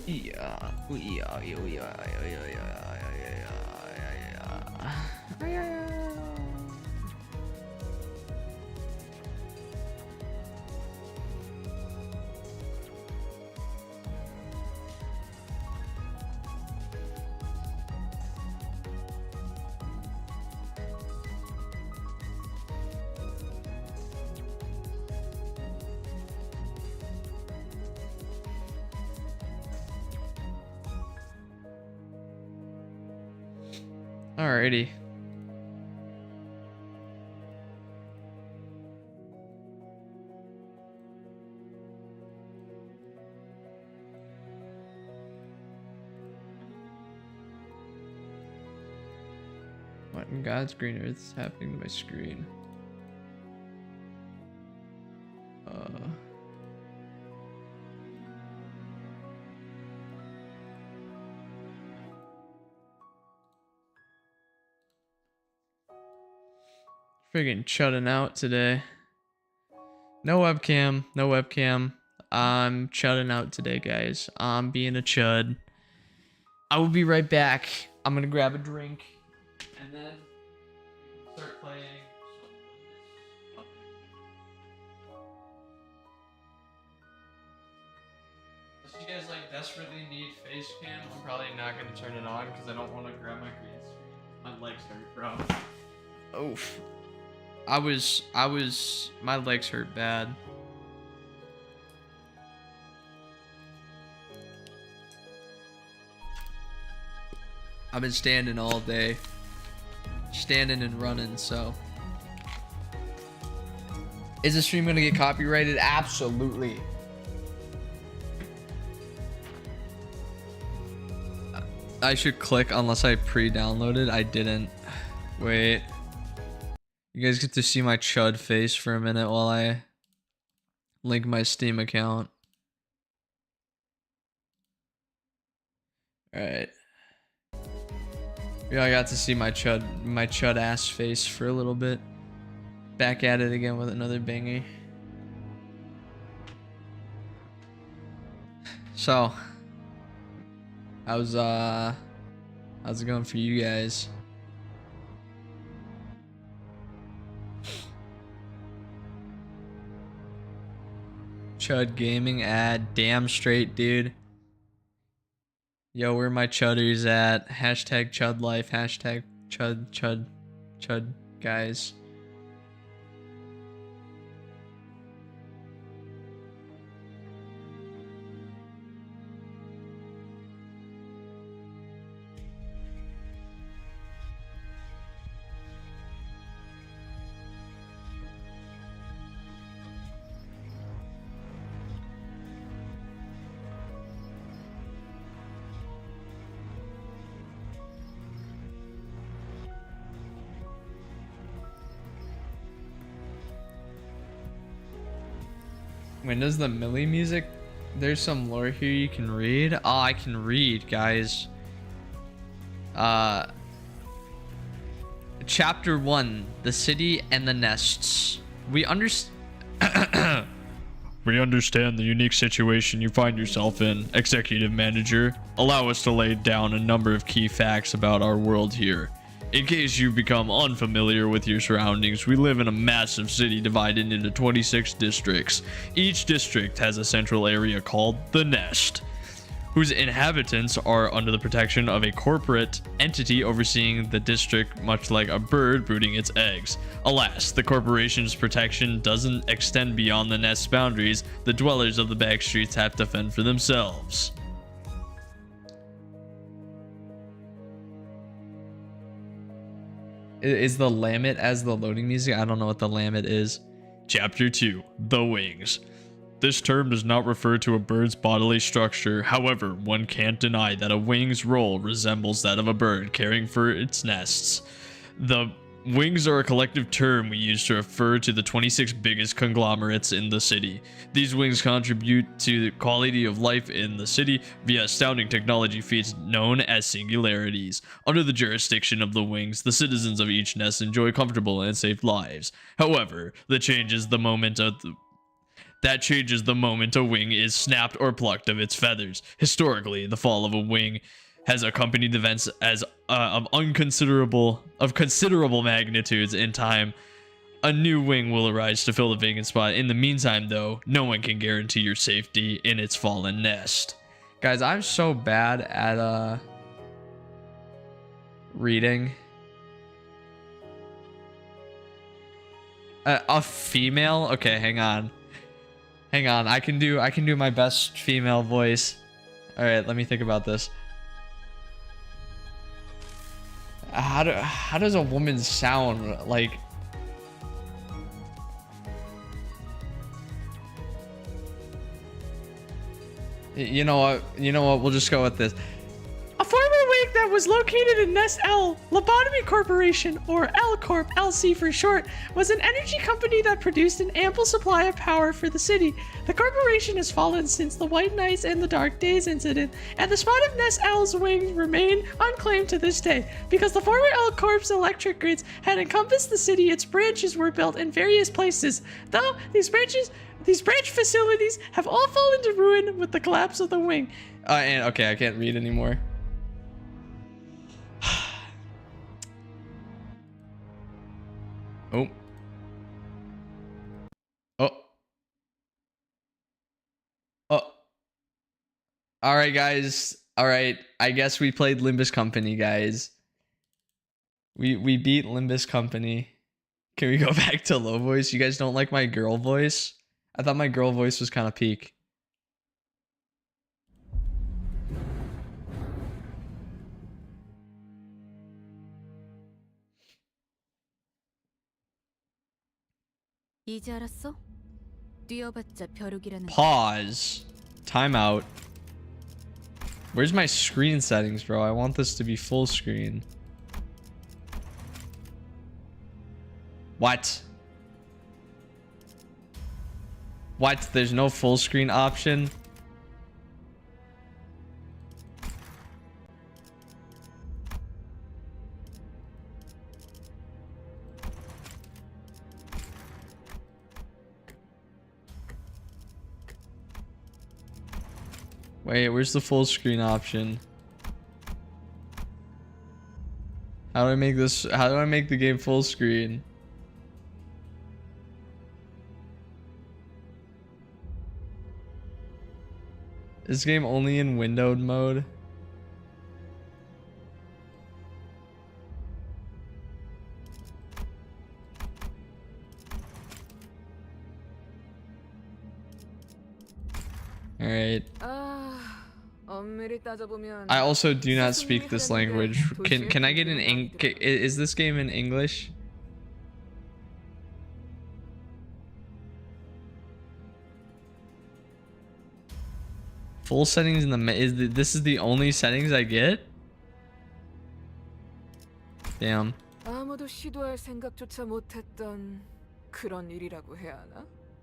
Yeah. Yeah. Yeah. Yeah. Yeah. Alrighty. What in God's green earth is happening to my screen? Friggin' chudding out today. No webcam, no webcam. I'm chudding out today, guys. I'm being a chud. I will be right back. I'm gonna grab a drink and then start playing. If you guys like desperately need face cam, I'm probably not gonna turn it on because I don't want to grab my green screen. My legs hurt, bro. Oof. My legs hurt bad. I've been standing all day. Standing and running, so. Is the stream gonna get copyrighted? Absolutely. I should click unless I pre-downloaded. I didn't. Wait. You guys get to see my chud face for a minute while I link my Steam account. Alright. Yeah, I got to see my chud ass face for a little bit. Back at it again with another banger. So, how's it going for you guys? Chud gaming ad, damn straight, dude. Yo, where my chudders at? Hashtag chud life, hashtag chud guys. When does the Millie music? There's some lore here you can read. Oh, I can read, guys. Chapter 1, The City and the Nests. We understand the unique situation you find yourself in, Executive Manager. Allow us to lay down a number of key facts about our world here. In case you become unfamiliar with your surroundings, we live in a massive city divided into 26 districts. Each district has a central area called the Nest, whose inhabitants are under the protection of a corporate entity overseeing the district, much like a bird brooding its eggs. Alas, the corporation's protection doesn't extend beyond the nest's boundaries. The dwellers of the back streets have to fend for themselves. Is the Lamet as the loading music? I don't know what the Lamet is. Chapter 2, The Wings. This term does not refer to a bird's bodily structure. However, one can't deny that a wing's role resembles that of a bird caring for its nests. The wings are a collective term we use to refer to the 26 biggest conglomerates in the city. These wings contribute to the quality of life in the city via astounding technology feats known as singularities. Under the jurisdiction of the wings, the citizens of each nest enjoy comfortable and safe lives. However, the change is the moment of That changes the moment a wing is snapped or plucked of its feathers. Historically, the fall of a wing has accompanied events as of considerable magnitudes in time. A new wing will arise to fill the vacant spot. In the meantime, though, no one can guarantee your safety in its fallen nest. Guys, I'm so bad at reading. A female? Okay, hang on. Hang on. I can do my best female voice. All right, let me think about this. How does a woman sound like? You know what? You know what? We'll just go with this. A former wing that was located in Nest L, Lobotomy Corporation, or L Corp, LC for short, was an energy company that produced an ample supply of power for the city. The corporation has fallen since the White Nights and the Dark Days incident, and the spot of Nest L's wings remain unclaimed to this day. Because the former L Corp's electric grids had encompassed the city, its branches were built in various places. Though these branch facilities have all fallen to ruin with the collapse of the wing. And okay, I can't read anymore. Oh. Oh. Oh. All right, guys. All right. I guess we played Libus Copany, guys. We beat Libus Copany. Can we go back to low voice? You guys don't like my girl voice? I thought my girl voice was kind of peak. Pause. Timeout. Where's my screen settings, bro? I want this to be full screen. What? What? There's no full screen option? Wait, where's the full screen option? How do I make this? How do I make the game full screen? Is this game only in windowed mode? All right. I also do not speak this language. Can I get an is this game in English? Full settings in the this is the only settings I get? Damn.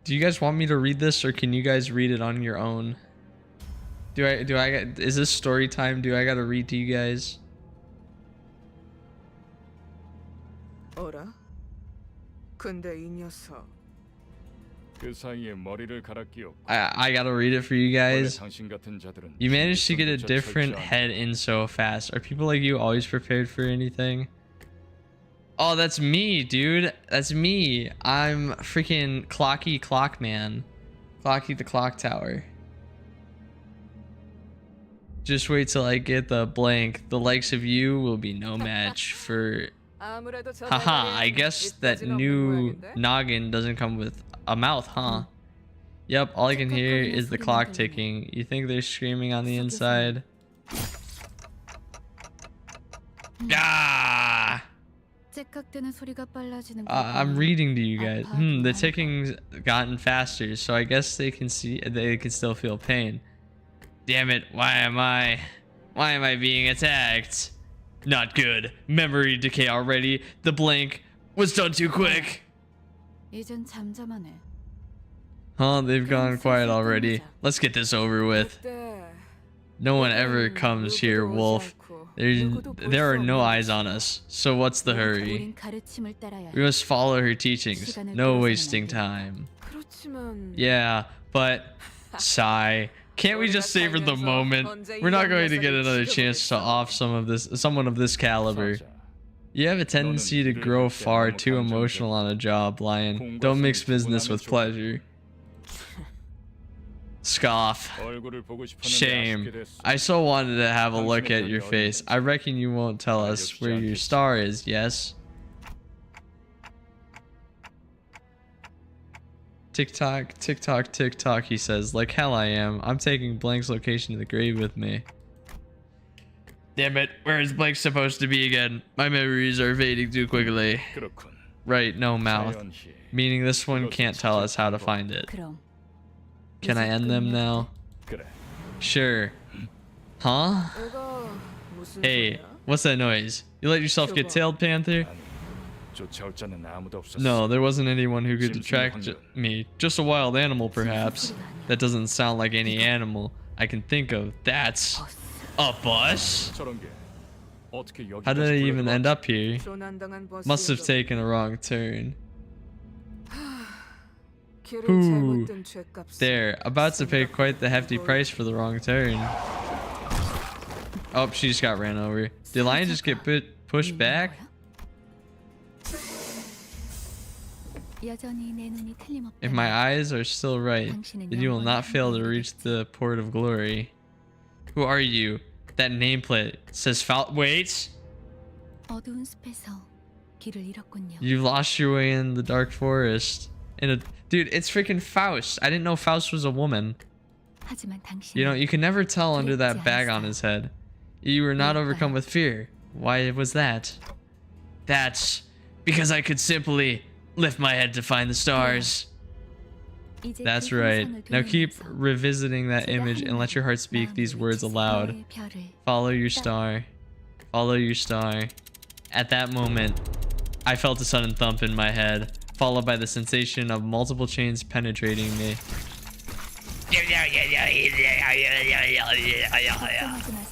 Do you guys want me to read this, or can you guys read it on your own? Is this story time? Do I gotta read to you guys? I gotta read it for you guys. You managed to get a different head in so fast. Are people like you always prepared for anything? Oh, that's me, dude. That's me. I'm freaking Clocky Clockman. Clocky the Clock Tower. Just wait till I get the blank. The likes of you will be no match for... Haha, I guess that new noggin doesn't come with a mouth, huh? Yep, all I can hear is the clock ticking. You think they're screaming on the inside? Ah! I'm reading to you guys. The ticking's gotten faster, so I guess they can still feel pain. Damn it, why am I being attacked? Not good. Memory decay already. The blank was done too quick. Huh, they've gone quiet already. Let's get this over with. No one ever comes here, Wolf. There are no eyes on us, so what's the hurry? We must follow her teachings. No wasting time. Yeah, but sigh. Can't we just savor the moment? We're not going to get another chance to off someone of this caliber. You have a tendency to grow far too emotional on a job, Lion. Don't mix business with pleasure. Scoff. Shame. I so wanted to have a look at your face. I reckon you won't tell us where your star is, yes? Tick-tock, tick-tock, tick-tock, he says. Like hell I am. I'm taking Blank's location to the grave with me. Damn it, where is Blank supposed to be again? My memories are fading too quickly. Right, no mouth. Meaning this one can't tell us how to find it. Can I end them now? Sure. Huh? Hey, what's that noise? You let yourself get tailed, Panther? No, there wasn't anyone who could attract me. Just a wild animal, perhaps. That doesn't sound like any animal I can think of. That's a bus? How did I even end up here? Must have taken a wrong turn. Ooh, there, about to pay quite the hefty price for the wrong turn. Oh, she just got ran over. Did Lion just get pushed back? If my eyes are still right, then you will not fail to reach the port of glory. Who are you? That nameplate says Wait! You lost your way in the dark forest. Dude, it's freaking Faust. I didn't know Faust was a woman. You know, you can never tell under that bag on his head. You were not overcome with fear. Why was that? That's because I could simply lift my head to find the stars. That's right. Now keep revisiting that image and let your heart speak these words aloud. Follow your star. Follow your star. At that moment, I felt a sudden thump in my head, followed by the sensation of multiple chains penetrating me.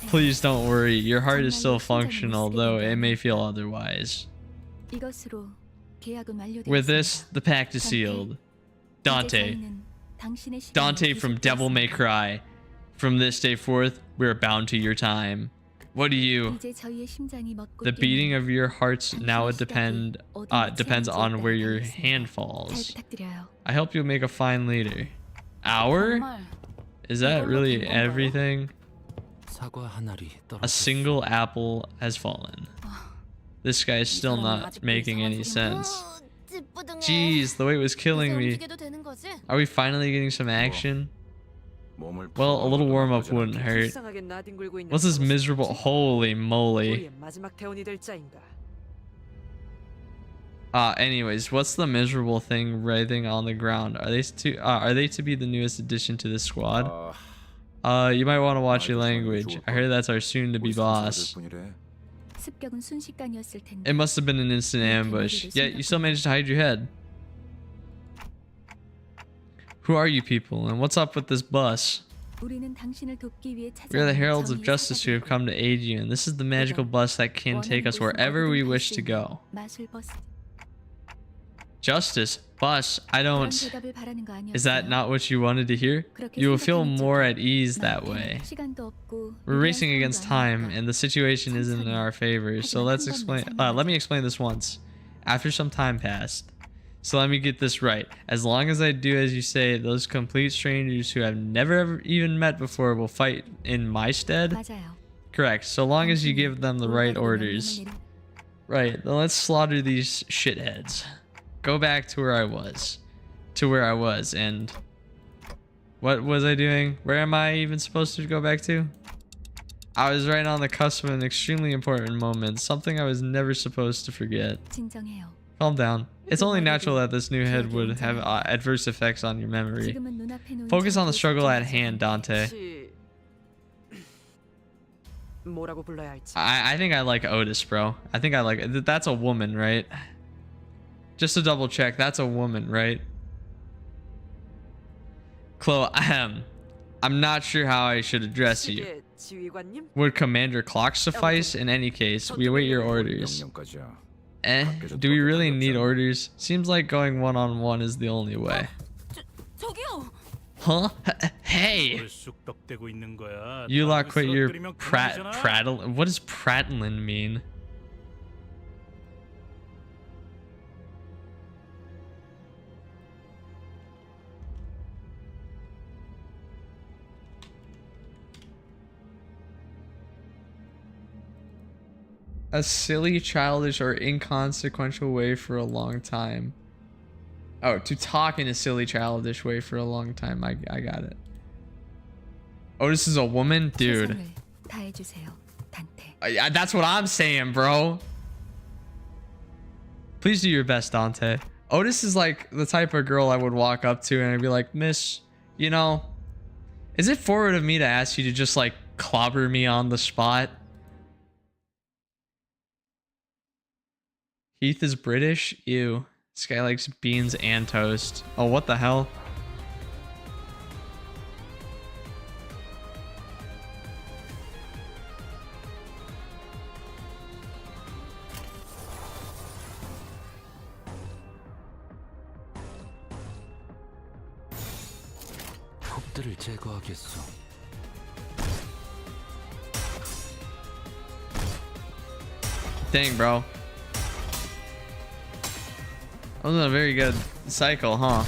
Please don't worry, your heart is still functional, though it may feel otherwise. With this, the pact is sealed. Dante. Dante from Devil May Cry. From this day forth, we're bound to your time. What do you? The beating of your hearts now depends on where your hand falls. I hope you'll make a fine leader. Hour? Is that really everything? A single apple has fallen. This guy is still not making any sense. Jeez, the weight was killing me. Are we finally getting some action? Well, a little warm-up wouldn't hurt. What's this miserable... Holy moly. Anyways, what's the miserable thing writhing on the ground? Are they to be the newest addition to this squad? You might want to watch your language. I heard that's our soon-to-be boss. It must have been an instant ambush, yet you still managed to hide your head. Who are you people, and what's up with this bus? We are the heralds of justice who have come to aid you, and this is the magical bus that can take us wherever we wish to go. Justice? Bus? I don't... Is that not what you wanted to hear? You will feel more at ease that way. We're racing against time, and the situation isn't in our favor, so let me explain this once. After some time passed. So let me get this right. As long as I do as you say, those complete strangers who I've never ever even met before will fight in my stead? Correct, so long as you give them the right orders. Right, then let's slaughter these shitheads. Go back to where I was. And... What was I doing? Where am I even supposed to go back to? I was right on the cusp of an extremely important moment. Something I was never supposed to forget. Calm down. It's only natural that this new head would have adverse effects on your memory. Focus on the struggle at hand, Dante. I think I like Otis, bro. I think I like it. That's a woman, right? Just to double check, that's a woman, right? Chloe, I'm not sure how I should address you. Would Commander Clock suffice? In any case, we await your orders. Do we really need orders? Seems like going one-on-one is the only way. Huh? Hey! You lot quit your prattle. What does prattling mean? A silly, childish, or inconsequential way for a long time. Oh, to talk in a silly, childish way for a long time. I got it. Oh, this is a woman? Dude. That's what I'm saying, bro. Please do your best, Dante. Otis is like the type of girl I would walk up to and I'd be like, Miss, you know, is it forward of me to ask you to just like clobber me on the spot? Heath is British? Ew. This guy likes beans and toast. Oh, what the hell? Dang, bro. That wasn't a very good cycle, huh?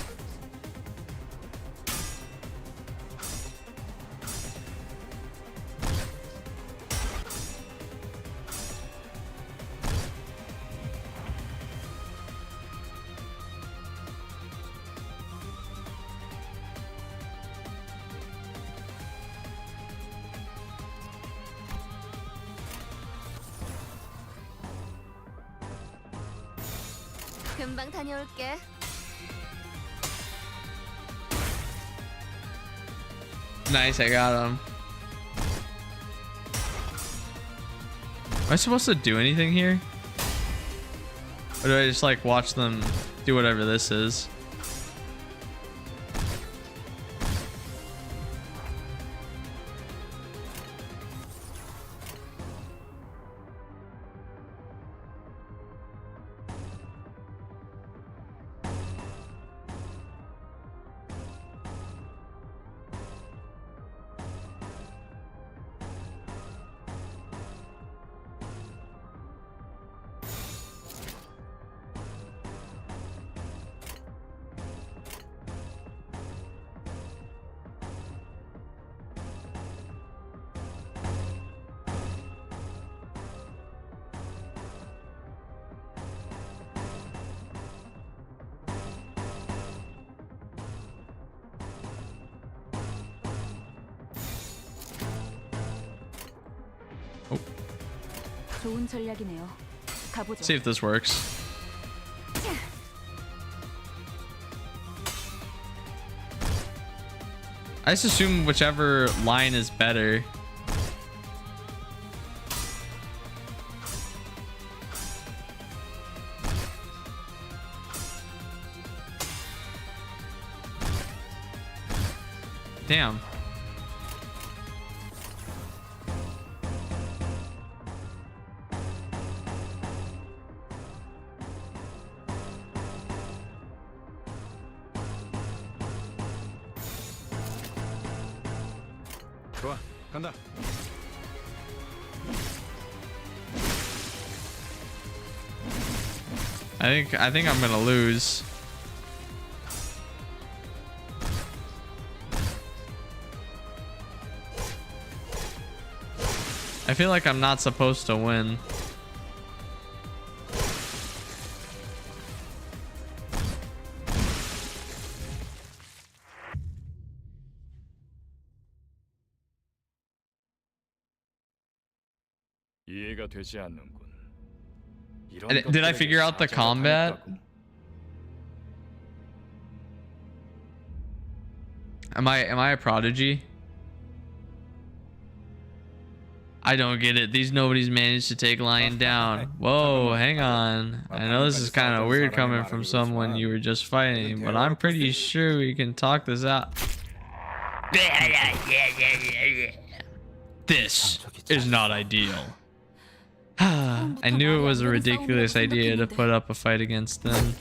금방 다녀올게. Nice, I got him. Am I supposed to do anything here? Or do I just like watch them do whatever this is? 좋은 전략이네요. 가보죠. See if this works. I just assume whichever line is better. Damn. 좋아, 간다. I think I'm gonna lose. I feel like I'm not supposed to win. 이해가 되지 않는군. Did I figure out the combat? Am I a prodigy? I don't get it. These nobody's managed to take Lion down. Whoa, hang on. I know this is kind of weird coming from someone you were just fighting, but I'm pretty sure we can talk this out. This is not ideal. I knew it was a ridiculous idea to put up a fight against them.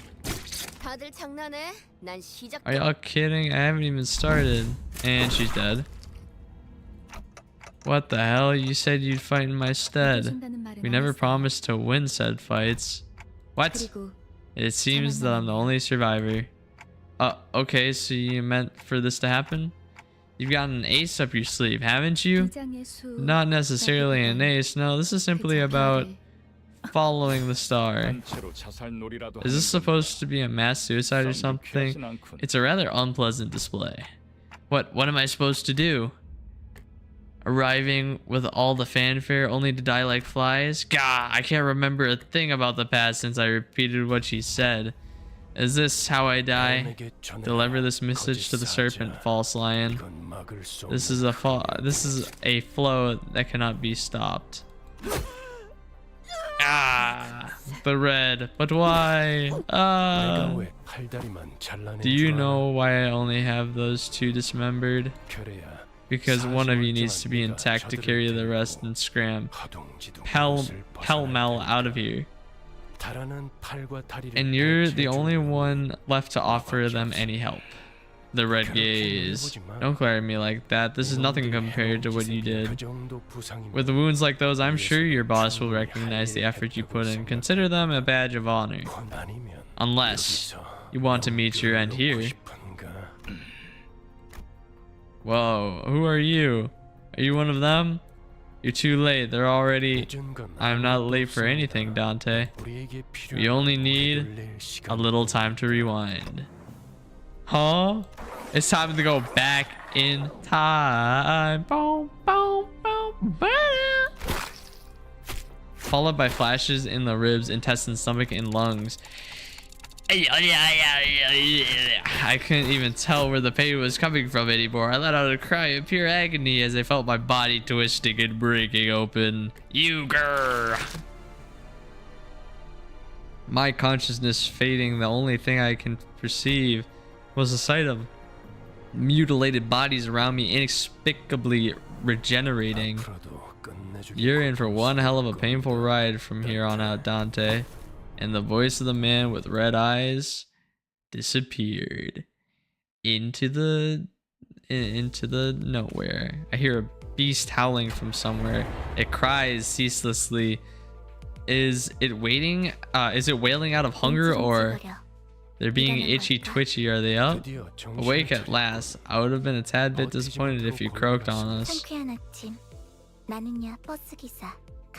다들 장난해? 난 시작. Are y'all kidding? I haven't even started. And she's dead. What the hell? You said you'd fight in my stead. We never promised to win said fights. What? It seems that I'm the only survivor. Okay, so you meant for this to happen? You've got an ace up your sleeve, haven't you? Not necessarily an ace, no, this is simply about following the star. Is this supposed to be a mass suicide or something? It's a rather unpleasant display. What am I supposed to do? Arriving with all the fanfare only to die like flies? Gah, I can't remember a thing about the past since I repeated what she said. Is this how I die? Deliver this message to the serpent, false lion. This is a flow that cannot be stopped. Ah, the red. But why? Do you know why I only have those two dismembered? Because one of you needs to be intact to carry the rest and scram pell-mell out of here. And you're the only one left to offer them any help. The red gaze. Don't glare at me like that. This is nothing compared to what you did. With wounds like those, I'm sure your boss will recognize the effort you put in. Consider them a badge of honor. Unless you want to meet your end here. Whoa, who are you? Are you one of them? You're too late. They're already... I'm not late for anything, Dante. We only need a little time to rewind. Huh? It's time to go back in time. Boom, boom, boom, ba-da. Followed by flashes in the ribs, intestines, stomach, and lungs. I couldn't even tell where the pain was coming from anymore. I let out a cry of pure agony as I felt my body twisting and breaking open. You grr! My consciousness fading, the only thing I can perceive was the sight of mutilated bodies around me inexplicably regenerating. You're in for one hell of a painful ride from here on out, Dante. And the voice of the man with red eyes disappeared into the nowhere. I hear a beast howling from somewhere. It cries ceaselessly. Is it waiting? Is it wailing out of hunger, or they're being itchy twitchy? Are they up? Awake at last. I would have been a tad bit disappointed if you croaked on us.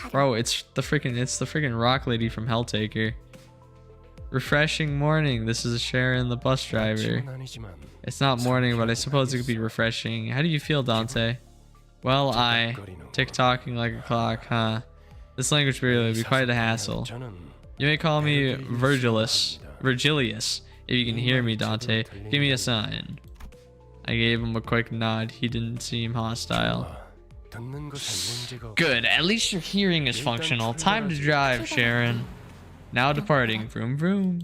Bro, it's the freaking rock lady from Helltaker. Refreshing morning. This is Sharon, the bus driver. It's not morning, but I suppose it could be refreshing. How do you feel, Dante? Well, tick-tocking like a clock, huh? This language barrier would be quite a hassle. You may call me Virgilius, if you can hear me, Dante. Give me a sign. I gave him a quick nod. He didn't seem hostile. Good, at least your hearing is functional. Time to drive, Sharon. Now departing. Vroom vroom.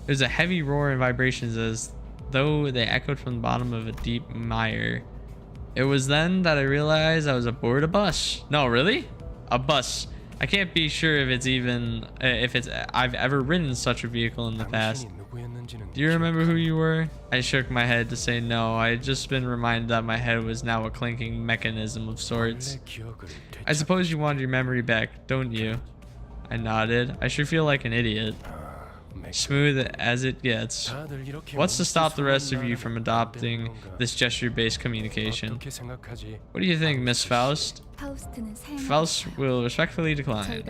There's a heavy roar and vibrations as though they echoed from the bottom of a deep mire. It was then that I realized I was aboard a bus. No, really? A bus. I can't be sure if I've ever ridden such a vehicle in the past. Do you remember who you were? I shook my head to say no. I had just been reminded that my head was now a clinking mechanism of sorts. I suppose you want your memory back, don't you? I nodded. I sure feel like an idiot. Smooth as it gets. What's to stop the rest of you from adopting this gesture-based communication? What do you think, Miss Faust? Faust will respectfully decline.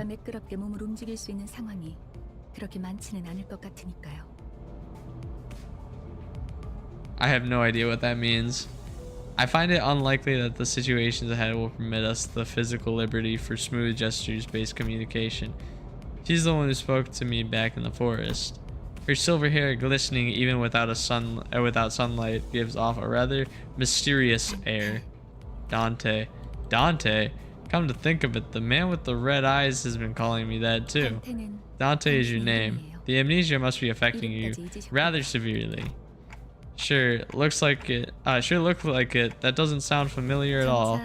I have no idea what that means. I find it unlikely that the situations ahead will permit us the physical liberty for smooth gestures-based communication. She's the one who spoke to me back in the forest. Her silver hair, glistening even without sunlight, gives off a rather mysterious air. Dante. Dante? Come to think of it, the man with the red eyes has been calling me that too. Dante is your name. The amnesia must be affecting you rather severely. Sure, looks like it. Sure looked like it. That doesn't sound familiar at all.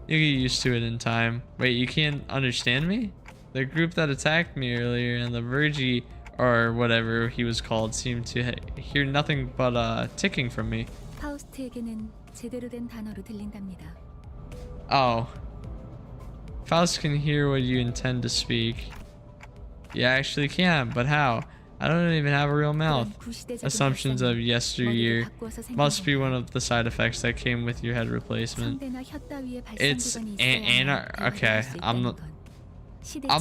You'll get used to it in time. Wait, you can't understand me? The group that attacked me earlier and the Virgie, or whatever he was called, seemed to hear nothing but ticking from me. 파우스트에게는 제대로 된 단어로 들린답니다. Oh. Faust can hear what you intend to speak. You actually can, but how? I don't even have a real mouth. Assumptions of yesteryear must be one of the side effects that came with your head replacement. It's okay. I'm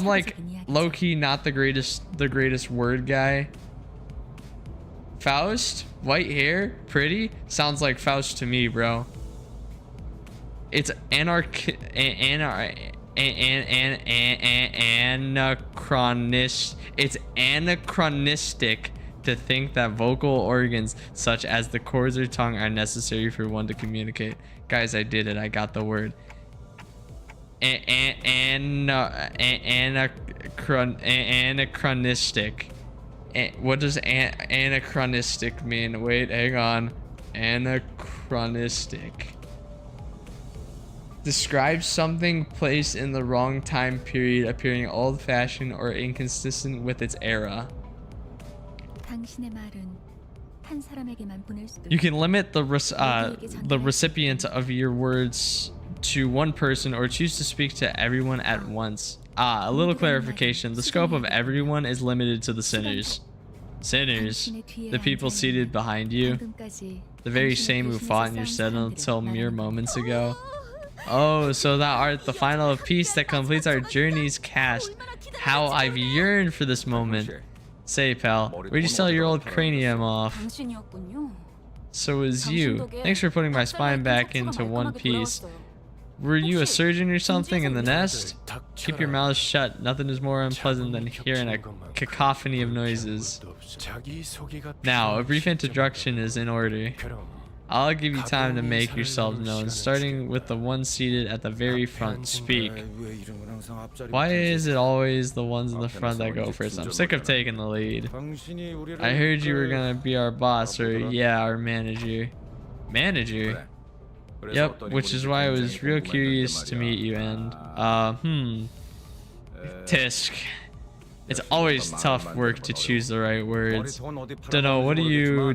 like low-key not the greatest word guy. Faust, white hair, pretty, sounds like Faust to me, bro. It's It's anachronistic to think that vocal organs such as the cords or tongue are necessary for one to communicate. Guys, I did it. I got the word. Anachronistic. What does anachronistic mean? Wait, hang on. Anachronistic. Describes something placed in the wrong time period, appearing old-fashioned or inconsistent with its era. You can limit the recipient of your words to one person or choose to speak to everyone at once. A little clarification. The scope of everyone is limited to the sinners. Sinners, the people seated behind you, the very same who fought in your stead until mere moments ago. Oh, so thou art the final of peace that completes our journey's cast. How I've yearned for this moment. Say, pal, where'd you sell your old cranium off? So is you. Thanks for putting my spine back into one piece. Were you a surgeon or something in the nest? Keep your mouth shut. Nothing is more unpleasant than hearing a cacophony of noises. Now, a brief introduction is in order. I'll give you time to make yourself known, starting with the one seated at the very front. Speak. Why is it always the ones in the front that go first? I'm sick of taking the lead. I heard you were gonna be our boss, or yeah, our manager. Manager? Yep, which is why I was real curious to meet you and, Tisk. It's always tough work to choose the right words. Dunno what you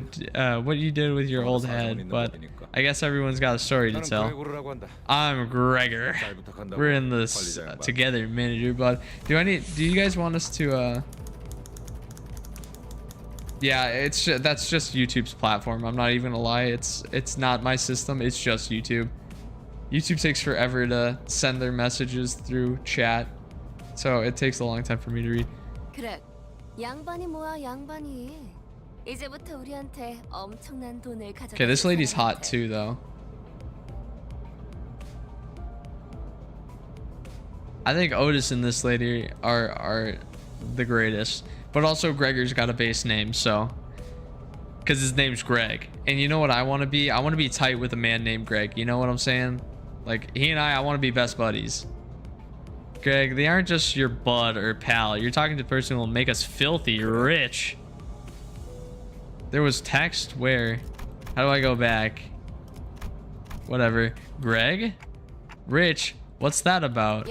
did with your old head, but I guess everyone's got a story to tell. I'm Gregor. We're in this together, manager. But do you guys want us to? Yeah, that's just YouTube's platform. I'm not even gonna lie. It's not my system. It's just YouTube. YouTube takes forever to send their messages through chat, so it takes a long time for me to read. 그래, 양반이 뭐야 양반이. 이제부터 우리한테 엄청난 돈을 가져다. Okay, this lady's hot too, though. I think Otis and this lady are the greatest, but also Gregor's got a base name, so because his name's Greg, and you know what I want to be? I want to be tight with a man named Greg. You know what I'm saying? Like he and I want to be best buddies. Greg, they aren't just your bud or pal. You're talking to the person who will make us filthy rich. There was text where? How do I go back? Whatever. Greg? Rich? What's that about?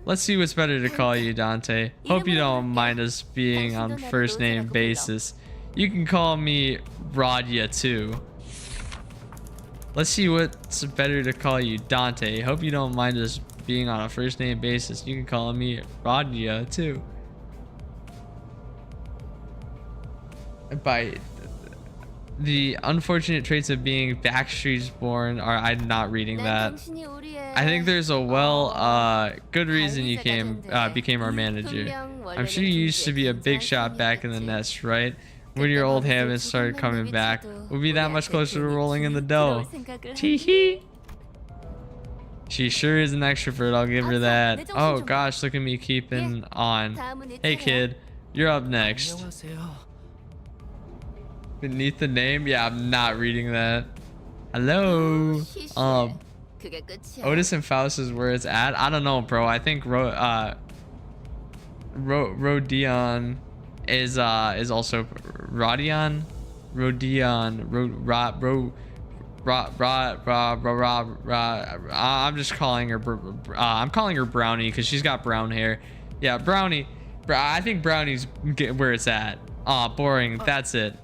Let's see what's better to call you, Dante. Hope you don't mind us being on first name basis. You can call me Rodya too. Let's see what's better to call you, Dante. Hope you don't mind us being on a first name basis. You can call me Rodya too. By the unfortunate traits of being Backstreet's born are I'm not reading that. I think there's a good reason you became our manager. I'm sure you used to be a big shot back in the nest, right? When your old habits started coming back, we'll be that much closer to rolling in the dough. Tee-hee. She sure is an extrovert, I'll give her that. Oh gosh, look at me keeping on. Hey kid, you're up next. Beneath the name? Yeah, I'm not reading that. Hello? Otis and Faust is where it's at? I don't know, bro. I think Rodion is also Rodion? I'm just calling her. I'm calling her Brownie because she's got brown hair. Yeah, Brownie. I think Brownie's where it's at. Aw, boring. That's it.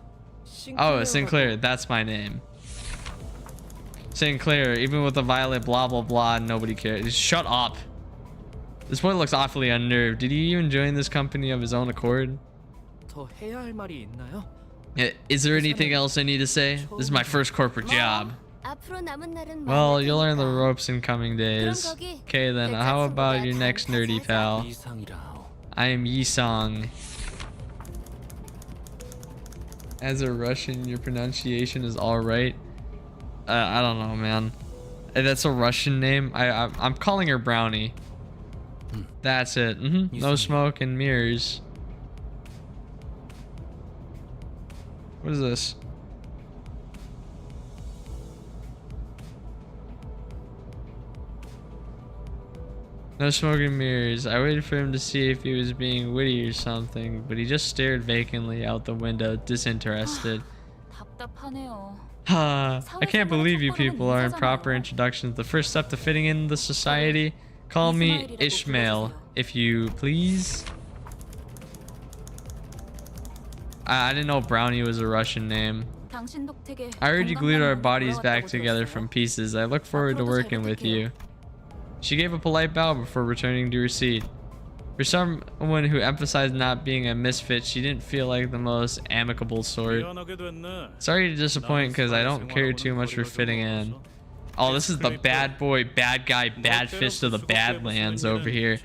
Oh, Sinclair. That's my name. Sinclair. Even with the violet blah blah blah, nobody cares. Just shut up. This boy looks awfully unnerved. Did he even join this company of his own accord? 더 해야 할 말이 있나요? Is there anything else I need to say? This is my first corporate job. 앞으로 남은 날은 Well, 많을 you'll learn the 테니까. ropes in coming days. Okay then, how about your next nerdy pal? 이상이라. I am Yisong. As a Russian, your pronunciation is alright. I don't know, man. That's a Russian name. I'm calling her Brownie. That's it. No smoke and mirrors. What is this? No smoke and mirrors. I waited for him to see if he was being witty or something, but he just stared vacantly out the window, disinterested. 답답하네요. I can't believe you people aren't proper introductions. The first step to fitting in the society. Call me Ishmael, if you please. I didn't know Brownie was a Russian name. 당신 덕택에 I heard you glued our 건강한 bodies 몸이 back 올라왔다고 together 들었어요. from pieces. I look forward to working with you. She gave a polite bow before returning to her seat. For someone who emphasized not being a misfit, she didn't feel like the most amicable sort. Sorry to disappoint because I don't care too much for fitting in. Oh, this is the bad boy, bad guy, bad fist of the Badlands over here.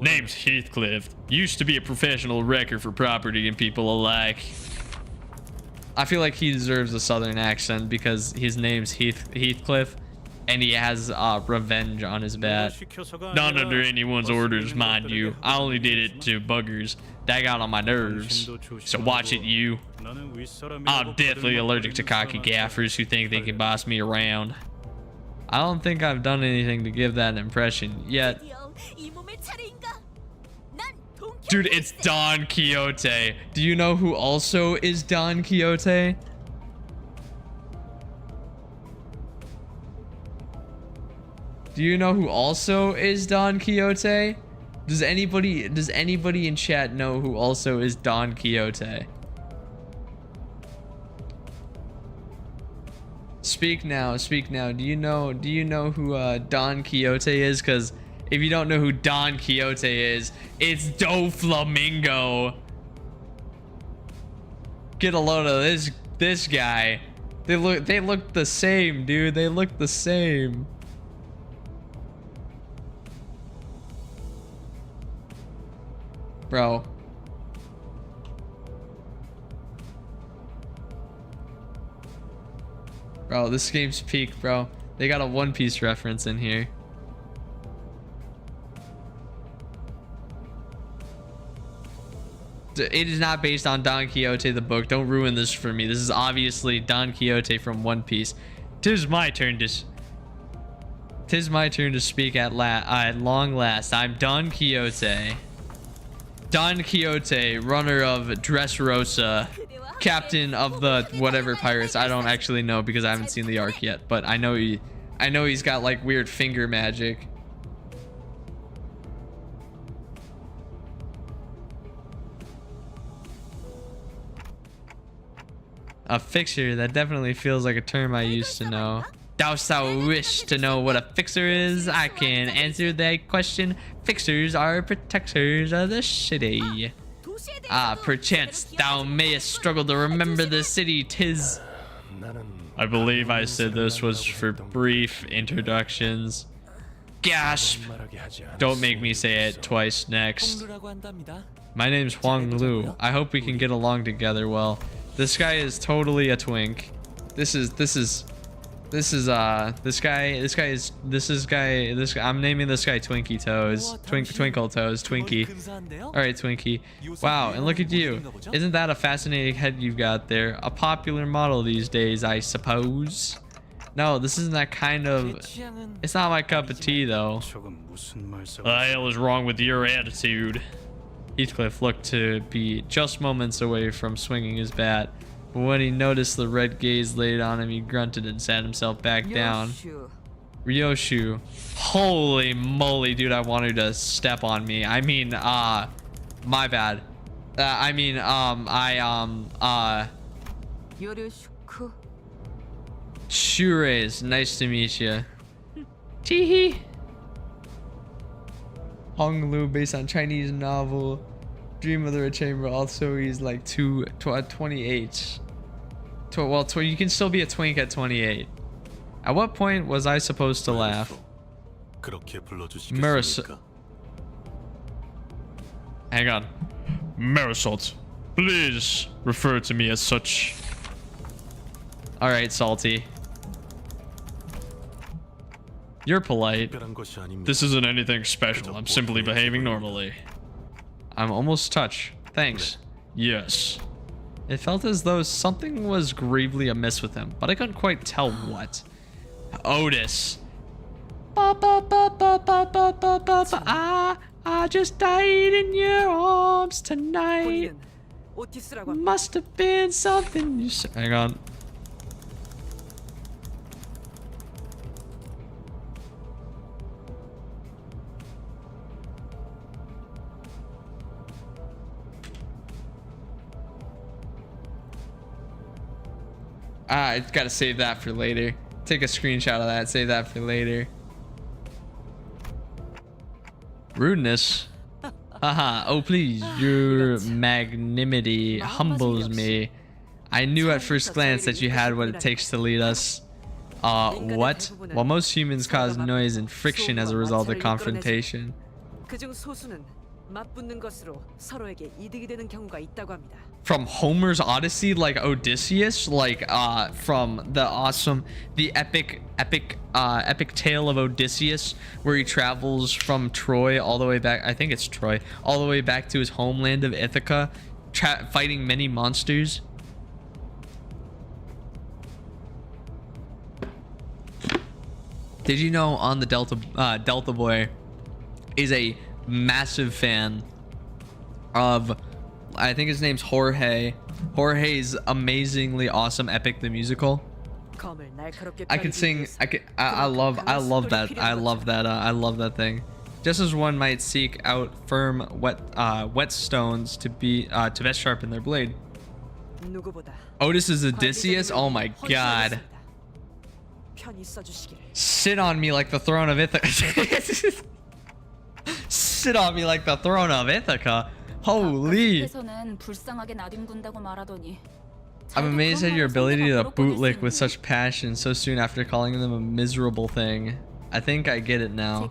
Name's Heathcliff. Used to be a professional wrecker for property and people alike. I feel like he deserves a southern accent because his name's Heathcliff and he has revenge on his back. Not under anyone's orders, mind you. I only did it to buggers that got on my nerves. So watch it, you. I'm deathly allergic to cocky gaffers who think they can boss me around. I don't think I've done anything to give that impression yet. 드디어 이 몸의 차례인가? 난 동키호테. Dude, it's Don Quixote. Do you know who also is Don Quixote? Do you know who also is Don Quixote? Does anybody in chat know who also is Don Quixote? Speak now, speak now. Do you know who Don Quixote is? Because if you don't know who Don Quixote is, it's Doflamingo. Get a load of this guy. They look the same, dude. They look the same. Bro. Bro, this game's peak, bro. They got a One Piece reference in here. It is not based on Don Quixote the book. Don't ruin this for me. This is obviously Don Quixote from One Piece. Tis my turn to speak at long last. I'm Don Quixote. Don Quixote, runner of Dressrosa, captain of the whatever pirates. I don't actually know because I haven't seen the arc yet, but I know he's got like weird finger magic. A fixer, that definitely feels like a term I used to know. Dost thou wish to know what a fixer is? I can answer that question. Fixers are protectors of the city. Perchance thou mayest struggle to remember the city. Tis... I believe I said this was for brief introductions. Gasp! Don't make me say it twice next. My name's Huang Lu. I hope we can get along together well. This guy is totally a twink. This guy, I'm naming this guy Twinkie Toes. Twinkle Toes, Twinkie. Alright, Twinkie. Wow, and look at you. Isn't that a fascinating head you've got there? A popular model these days, I suppose. No, this isn't that kind of... It's not my cup of tea, though. What the hell is wrong with your attitude? Heathcliff looked to be just moments away from swinging his bat. But when he noticed the red gaze laid on him, he grunted and sat himself back down. Ryoshu. Holy moly, dude, I wanted to step on me. I mean, my bad. 요르슈쿠. Shures, nice to meet you. Teehee. Hong Lu, based on Chinese novel Dream of the Red Chamber. Also, he's like 28. You can still be a twink at 28. At what point was I supposed to laugh? Marisol. Hang on. Marisol, please refer to me as such. Alright, Salty. You're polite. This isn't anything special. I'm simply behaving normally. I'm almost touched. Thanks. Yes. It felt as though something was gravely amiss with him, but I couldn't quite tell what. Otis. I just died in your arms tonight. Must have been something you said. Hang on. I gotta save that for later. Take a screenshot of that, save that for later. Rudeness. Haha, oh please, your magnanimity humbles me. I knew at first glance that you had what it takes to lead us. What? Well, most humans cause noise and friction as a result of confrontation. From Homer's Odyssey, like Odysseus, like from the epic tale of Odysseus, where he travels from Troy all the way back, I think it's Troy, all the way back to his homeland of Ithaca, fighting many monsters. Did you know on the Delta Boy is a massive fan of, I think his name's Jorge. Jorge's amazingly awesome Epic the Musical. I could sing. I love that. I love that thing. Just as one might seek out firm whetstones to best sharpen their blade. Otis is Odysseus. Oh my god. Sit on me like the throne of Ithaca. Sit on me like the throne of Ithaca. Holy. I'm amazed at your ability to bootlick with such passion so soon after calling them a miserable thing. I think I get it now.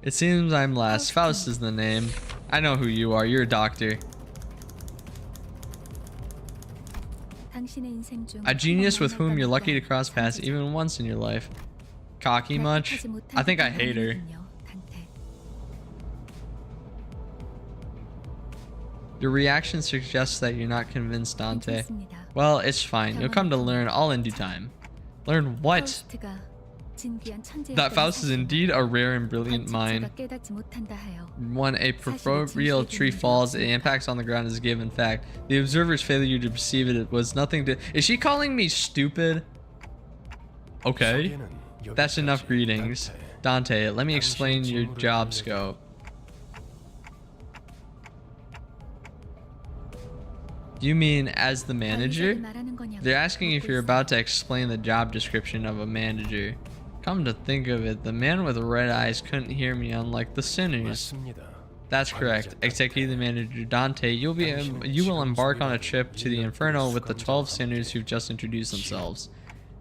It seems I'm last. Faust is the name. I know who you are. You're a doctor. A genius with whom you're lucky to cross paths even once in your life. Cocky much? I think I hate her. Your reaction suggests that you're not convinced, Dante. Well, it's fine. You'll come to learn all in due time. Learn what? That Faust is indeed a rare and brilliant mind. When a proverbial tree falls, the impacts on the ground is a given fact. The observer's failure to perceive it was nothing to... Is she calling me stupid? Okay. That's enough greetings. Dante, let me explain your job scope. You mean as the manager? They're asking if you're about to explain the job description of a manager. Come to think of it, the man with red eyes couldn't hear me, unlike the sinners. That's correct. Executive Manager Dante, you will embark on a trip to the Inferno with the 12 sinners who've just introduced themselves.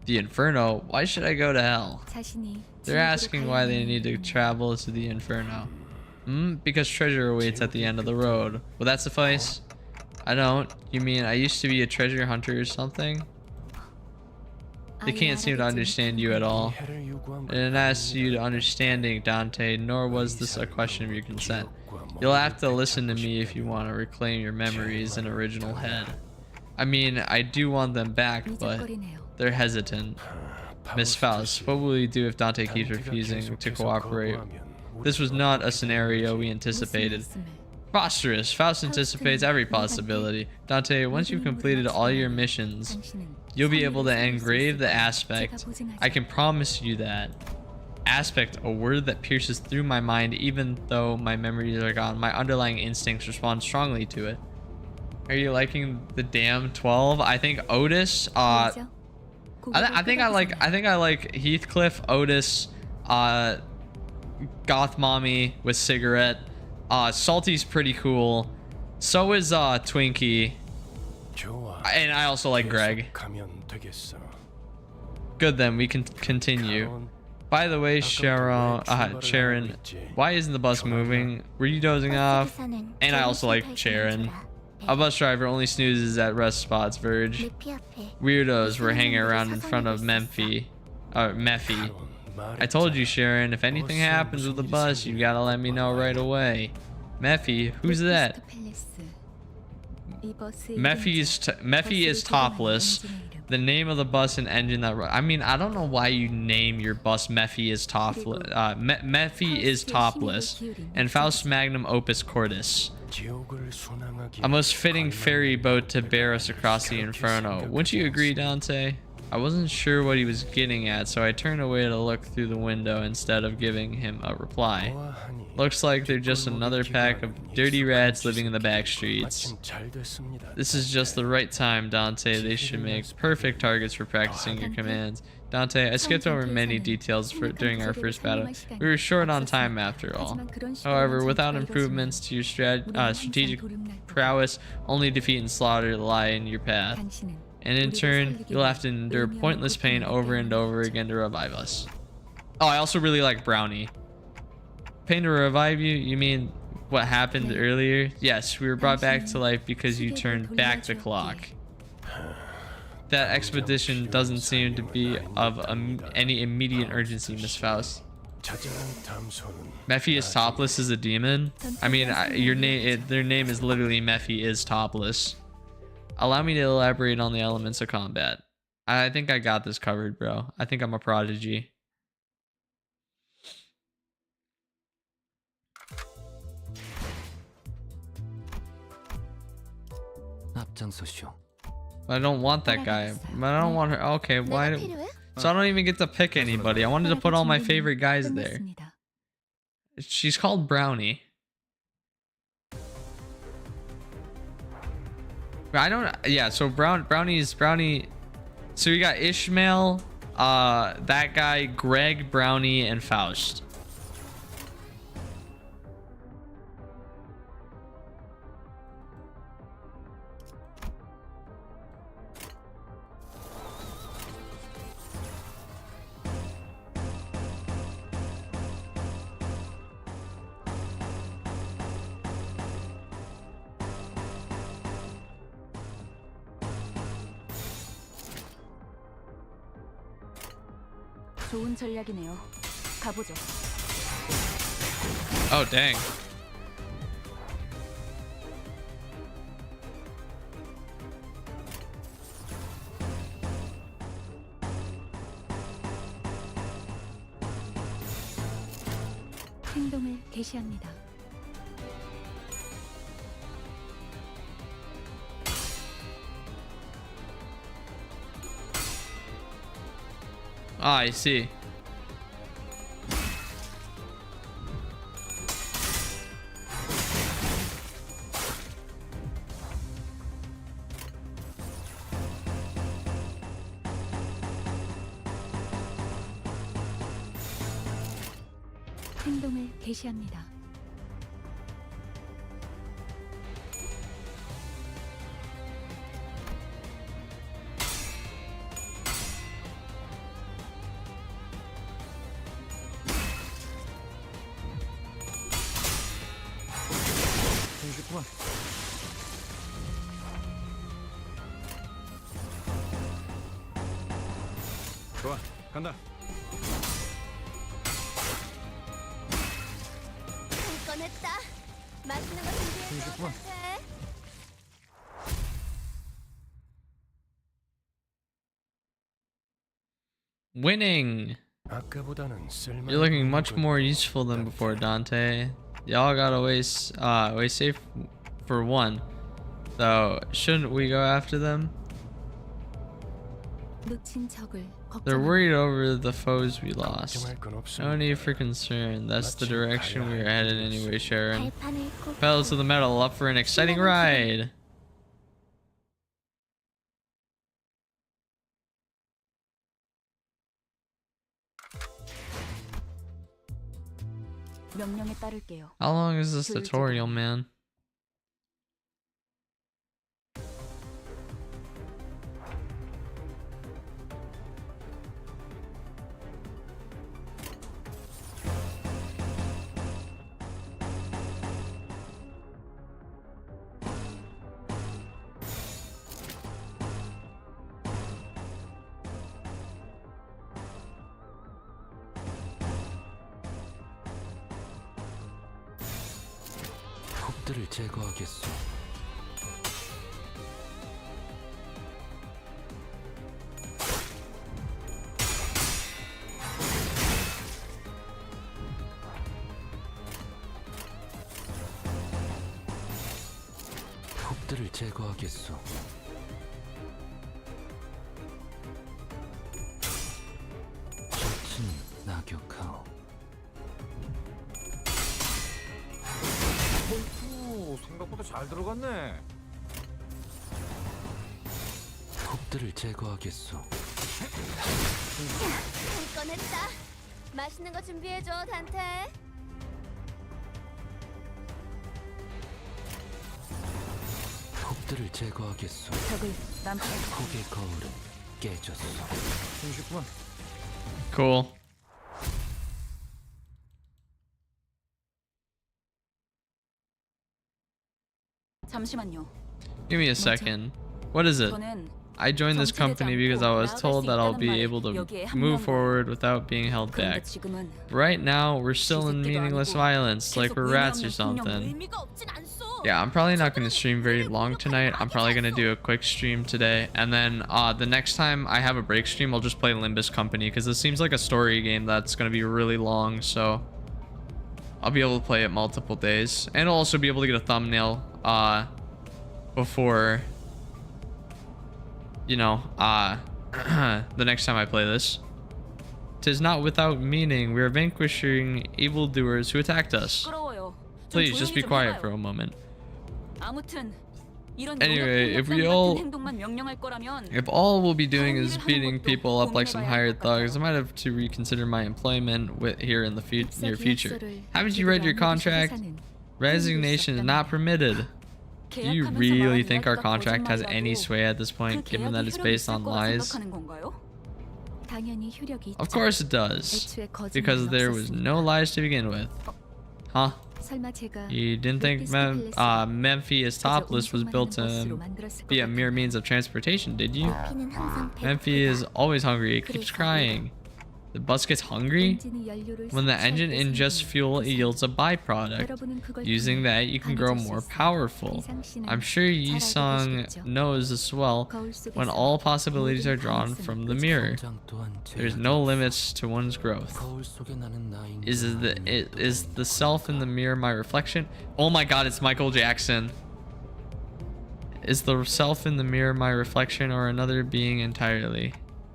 The Inferno? Why should I go to hell? They're asking why they need to travel to the Inferno. Because treasure awaits at the end of the road. Will that suffice? I don't. You mean I used to be a treasure hunter or something? They can't seem to understand you at all. I didn't ask you to understanding, Dante, nor was this a question of your consent. You'll have to listen to me if you want to reclaim your memories and original head. I mean, I do want them back, but they're hesitant. Miss Faust, what will you do if Dante keeps refusing to cooperate? This was not a scenario we anticipated. Prosperous. Faust anticipates every possibility. Dante, once you've completed all your missions, you'll be able to engrave the aspect. I can promise you that. Aspect, a word that pierces through my mind even though my memories are gone. My underlying instincts respond strongly to it. Are you liking the damn 12? I think Otis, I think I like Heathcliff, Otis, Goth Mommy with cigarette. Salty's pretty cool. So is Twinkie. And I also like Greg. Good, then we can continue. By the way, Sharon, why isn't the bus moving? Were you dozing off? And I also like Sharon. A bus driver only snoozes at rest spots, Verge. Weirdos were hanging around in front of Memphi. I told you, Sharon, if anything happens with the bus, you gotta let me know right away. Memphi, who's that? Memphi is topless. The name of the bus and engine that I mean, I don't know why you name your bus Memphi is topless. Memphi is topless, and Faust Magnum Opus Cordis. A most fitting ferry boat to bear us across the inferno. Wouldn't you agree, Dante? I wasn't sure what he was getting at, so I turned away to look through the window instead of giving him a reply. Looks like they're just another pack of dirty rats living in the back streets. This is just the right time, Dante. They should make perfect targets for practicing your commands. Dante, I skipped over many details during our first battle. We were short on time after all. However, without improvements to your strategic prowess, only defeat and slaughter lie in your path. And in turn, you'll have to endure pointless pain over and over again to revive us. Oh, I also really like Brownie. Pain to revive you? You mean what happened earlier? Yes, we were brought back to life because you turned back the clock. That expedition doesn't seem to be of any immediate urgency, Miss Faust. Memphi is topless is a demon? I mean, their name is literally Memphi is topless. Allow me to elaborate on the elements of combat. I think I got this covered, bro. I think I'm a prodigy. I don't want that guy. But I don't want her. Okay, why? So I don't even get to pick anybody. I wanted to put all my favorite guys there. She's called Brownie. I don't. Yeah. So Brownie. So we got Ishmael, that guy, Greg, Brownie, and Faust. 좋은 전략이네요. 가보죠. Oh, dang. 행동을 개시합니다. Ah, I see. 행동을 개시합니다. 좋아, 간다. 꺼냈다. 맛있는 거 준비해줘. 나한테. Winning. You're looking much more useful than before, Dante. Y'all gotta wait safe for one. So shouldn't we go after them? 놓친 적을 They're 걱정하는 worried over the foes we lost. 걱정할 건 없습니다. No need for concern. That's the direction we are headed anyway, Sharon. 발판을 꼭 Pedal to the metal, up for an exciting ride. 명령에 따를게요. How long is this tutorial, man? 적들을 제거하겠소. 적들을 제거하겠소. 셔츠는 낙엽하오. 오, 생각보다 잘 들어갔네. 적들을 제거하겠소. 한건 했다. 맛있는 거 준비해줘, 단테. 적들을 제거하겠소. 적을 남편 폭의 거울은 깨졌소. 숨쉽구만. Cool. 잠시만요. Give me a second. What is it? 저는 I joined this company because I was told that I'll be able to move forward without being held 그런데 back. 지금은 Right now, we're still in meaningless violence, like we're rats or something. Yeah, I'm probably not going to stream very long tonight. I'm probably going to do a quick stream today. And then the next time I have a break stream, I'll just play Libus Copany because it seems like a story game that's going to be really long. So I'll be able to play it multiple days. And I'll also be able to get a thumbnail before, you know, the next time I play this. 'Tis not without meaning. We are vanquishing evildoers who attacked us. 시끄러워요. 좀 Please, just 조용히 be 좀 quiet 해봐요. for a moment. 아무튼 이런 Anyway, if we 같은 all- 행동만 명령할 거라면 If all we'll be doing is beating people up like some hired thugs, I might have to reconsider my employment here in the near future. Haven't you read your contract? Resignation is not permitted. Do you really think our contract has any sway at this point, given that it's based on lies? Of course it does, because there was no lies to begin with. Huh? You didn't think Memphis Topless was built to be a mere means of transportation, did you? Memphis is always hungry, it keeps crying. The bus gets hungry? When the engine ingests fuel, it yields a byproduct. Using that, you can grow more powerful. I'm sure Yisung knows this well when all possibilities are drawn from the mirror. There's no limits to one's growth. 거울 속에 나는 나인. Is the self in the mirror my reflection? Oh my god, it's Michael Jackson. Is the self in the mirror my reflection or another being entirely?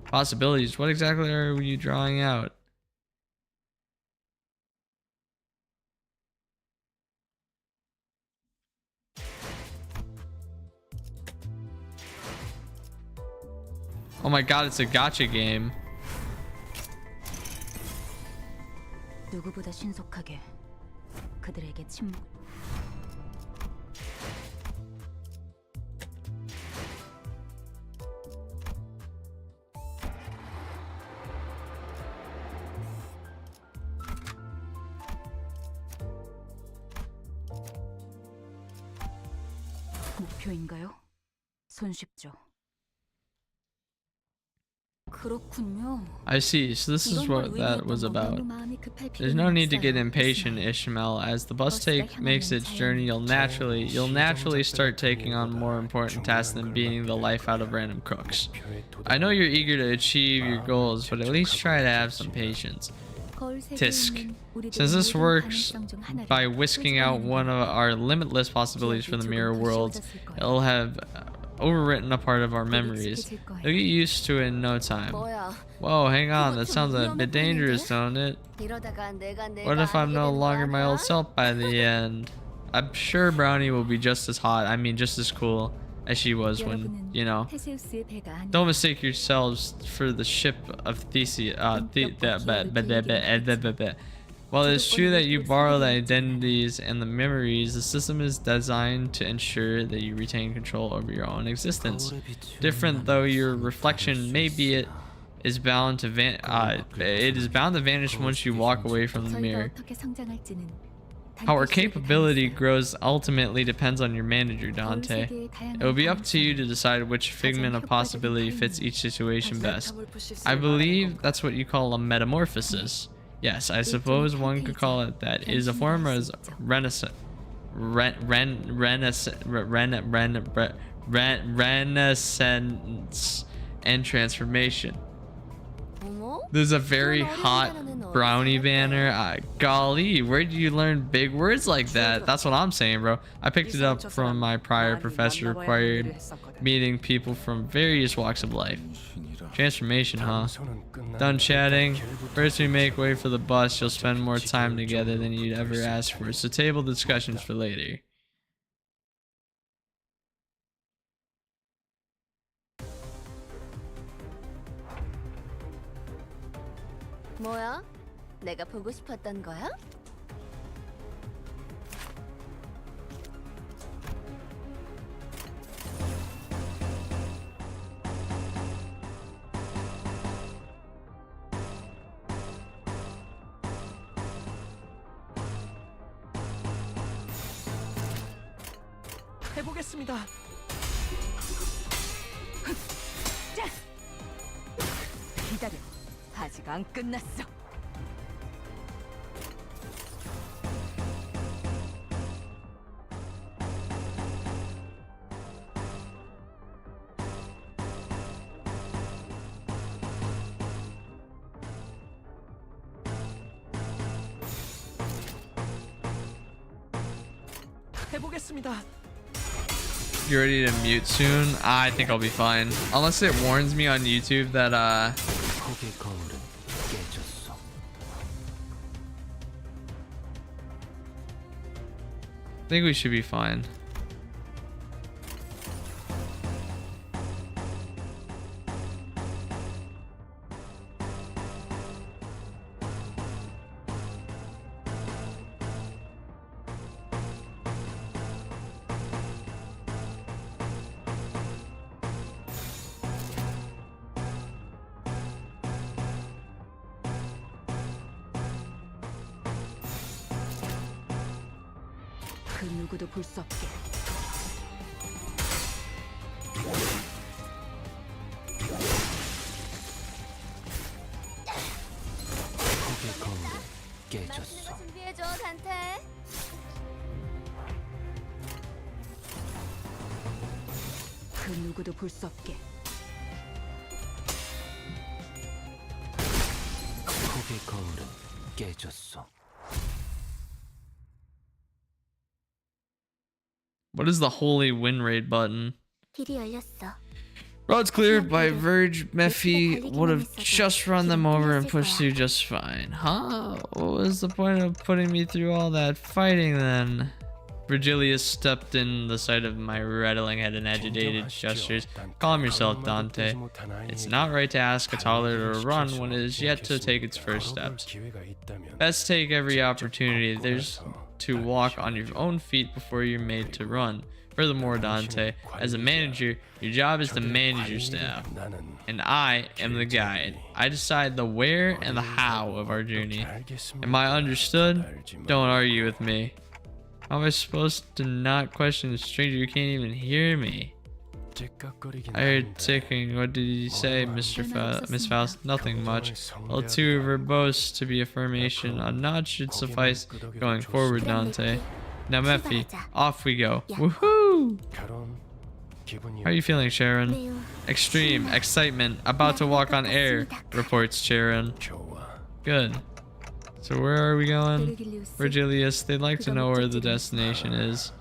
Possibilities. What exactly are you drawing out? Oh my god, it's a gacha game. 누구보다 신속하게 그들에게 침묵. 목표인가요? 손쉽죠. 그렇군요. I see. So this is what that was about. There's no need to get impatient, Ishmael. As the bus makes its journey, you'll naturally start taking on more important tasks than beating the life out of random crooks. I know you're eager to achieve your goals, but at least try to have some patience. tisk. Since this works by whisking out one of our limitless possibilities from the mirror worlds, it'll have overwritten a part of our memories. You'll get used to it in no time. 뭐야? Whoa, hang on, that sounds a bit dangerous, don't it? 이러다가 내가 What if I'm 아니게 no 되는 거 longer my old 아니야? self by the end? I'm sure Brownie will be just as hot, I mean just as cool as she was when, you know. 테세우스의 배가 아니. Don't mistake yourselves for the ship of Theseus. While it's true that you borrow the identities and the memories, the system is designed to ensure that you retain control over your own existence. Different though your reflection may be, it is bound to vanish once you walk away from the 저희가 mirror. 어떻게 성장할지는 How our capability grows ultimately depends on your manager, Dante. It will be up to you to decide which figment of possibility fits each situation best. I believe that's what you call a metamorphosis. Yes, I suppose one could call it that. It is a form of renaissance and transformation. 어머? There's a very hot brownie banner. Golly, where did you learn big words like that? That's what I'm saying, bro. I picked it up from my prior professor required meeting people from various walks of life. Transformation, huh? Done chatting. First we make way for the bus. You'll spend more time together than you'd ever ask for. So table discussions for later. 뭐야? 내가 보고 싶었던 거야? 해보겠습니다. 기다려. 아직 안 끝났어. 해보겠습니다. You ready to mute soon? I think I'll be fine. Unless it warns me on YouTube that 폭의 거울은 깨졌어. I think we should be fine. 그 누구도 볼 수 없게. 폭의 거울은 깨졌어. 맛있는 거 준비해줘, 단테. 그 누구도 볼 수 없게. 폭의 거울은 깨졌어. What is the holy win rate button? 길이 열렸어. Roads cleared by Verge Mephi would have just run them over and pushed through just fine. Huh? What was the point of putting me through all that fighting then? Virgilius stepped in the sight of my rattling head and agitated gestures. Calm yourself, Dante. It's not right to ask a toddler to run when it is yet to take its first steps. Best take every opportunity there's to walk on your own feet before you're made to run. Furthermore, Dante, as a manager, your job is to manage your staff. And I am the guide. I decide the where and the how of our journey. Am I understood? Don't argue with me. How am I supposed to not question a stranger who can't even hear me? I heard ticking. What did you say, Miss Faust? Nothing much. A little too verbose to be affirmation. A nod should suffice going forward, Dante. Now, Mephi, off we go. Woohoo! How are you feeling, Sharon? Extreme excitement. About to walk on air, reports Sharon. Good. So where are we going? 베르길리우스, Virgilius, they'd like to know where the destination is.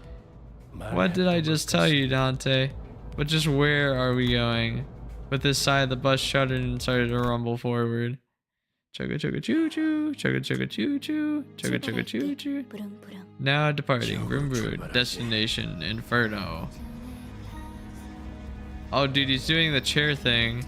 What did I just tell you, Dante? But just where are we going? With this side, the bus shuddered and started to rumble forward. Chugga chugga choo choo, chugga chugga choo choo, chugga chugga choo choo. 부릉부릉. Now departing, vroom vroom, destination Inferno. Oh, dude, he's doing the chair thing.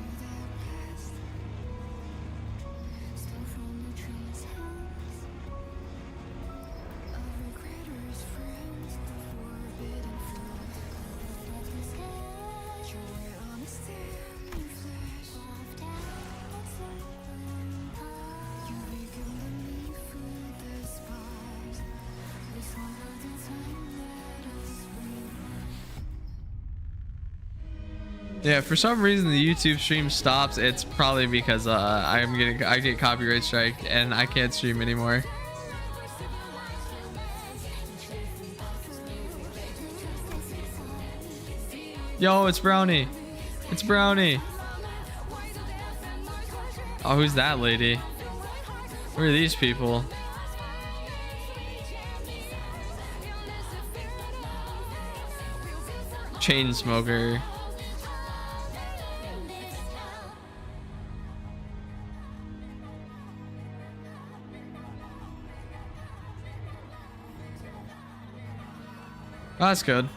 Yeah, for some reason the YouTube stream stops. It's probably because I get copyright strike and I can't stream anymore. Yo, it's Brownie. It's Brownie. Oh, who's that lady? Who are these people? Chain smoker. Oh, that's good.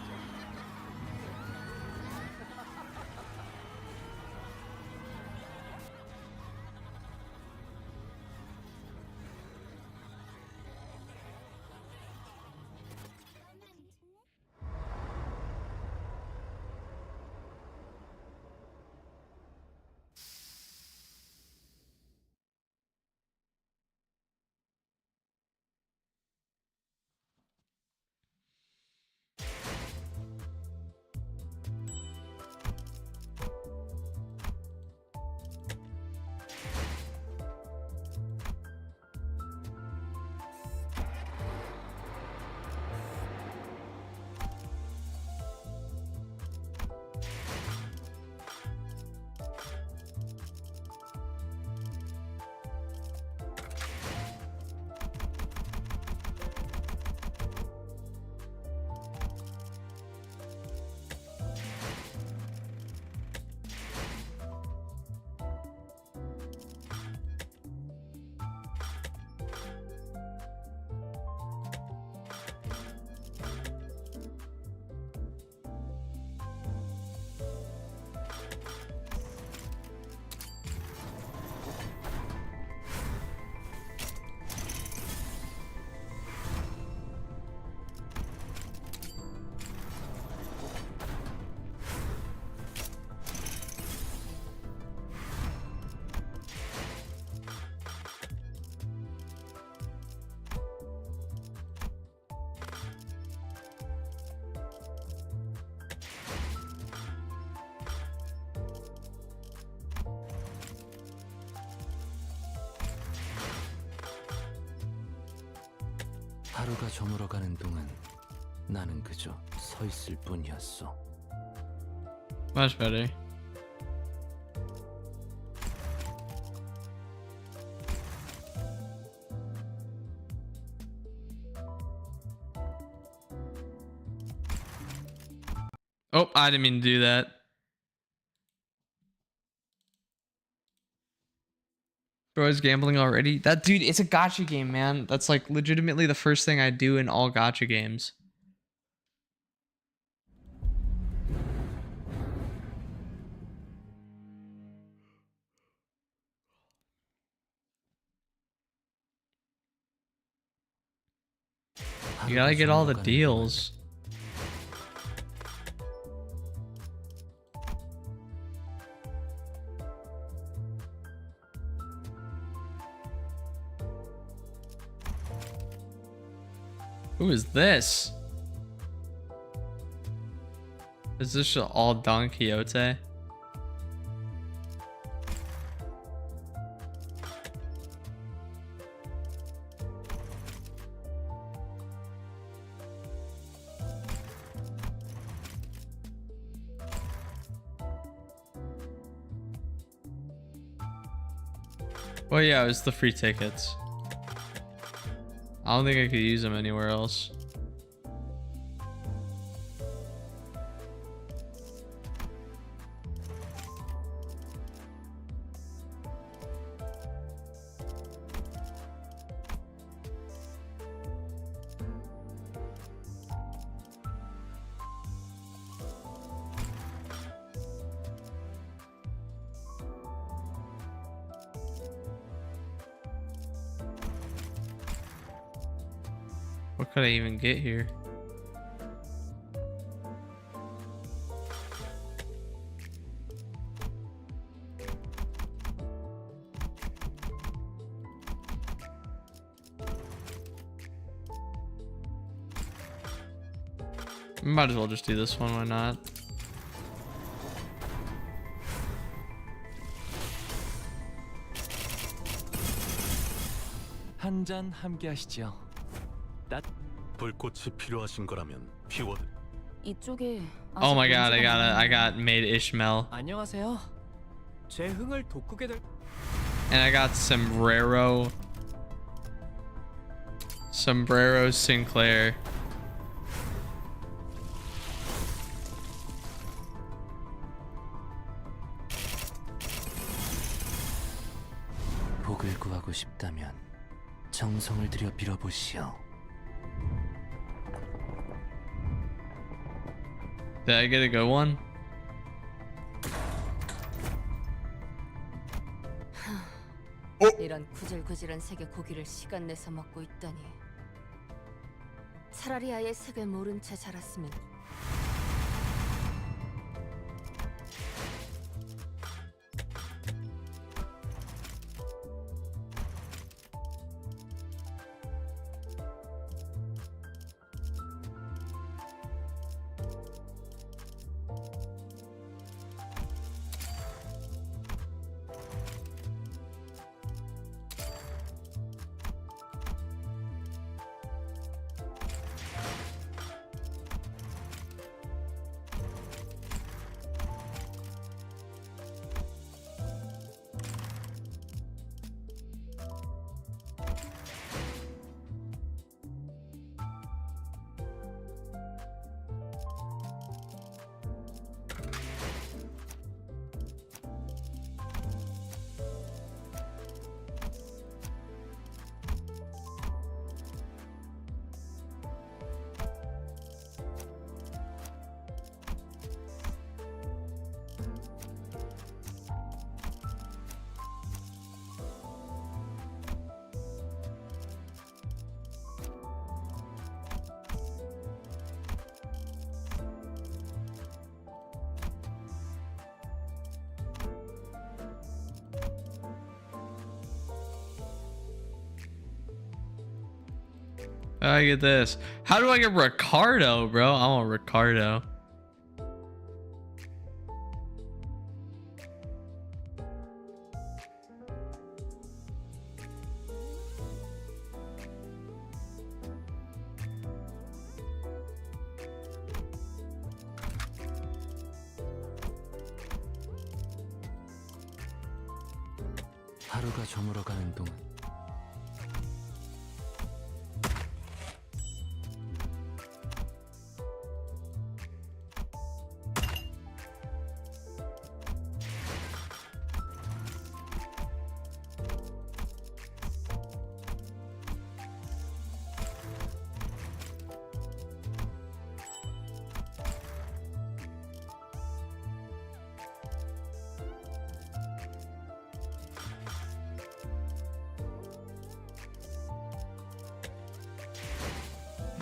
하루가 저물어가는 동안 나는 그저 서 있을 뿐이었어. Much better. Oh, I didn't mean to do that. Bro, is gambling already? That dude, it's a gacha game, man. That's like legitimately the first thing I do in all gacha games. You gotta get all the deals. Who is this? Is this all Don Quixote? Well, yeah, it was the free tickets. I don't think I could use them anywhere else. What could I even get here? Might as well just do this one, why not? 한 잔 함께 하시죠. 불꽃이 필요하신 거라면 피워드. 이쪽에 Oh my god, I got made Ishmael. 안녕하세요. 제 흥을 돋구게 될 And I got Sombrero Sinclair. 복을 구하고 싶다면 정성을 들여 빌어보시오. Did I get a good one? 이런 구질구질한 색의 고기를 시간 내서 먹고 있다니. 차라리 아예 색을 모른 채 자랐으면. I get this. How do I get Ricardo, bro? I want Ricardo. 하루가 저물어가는 동안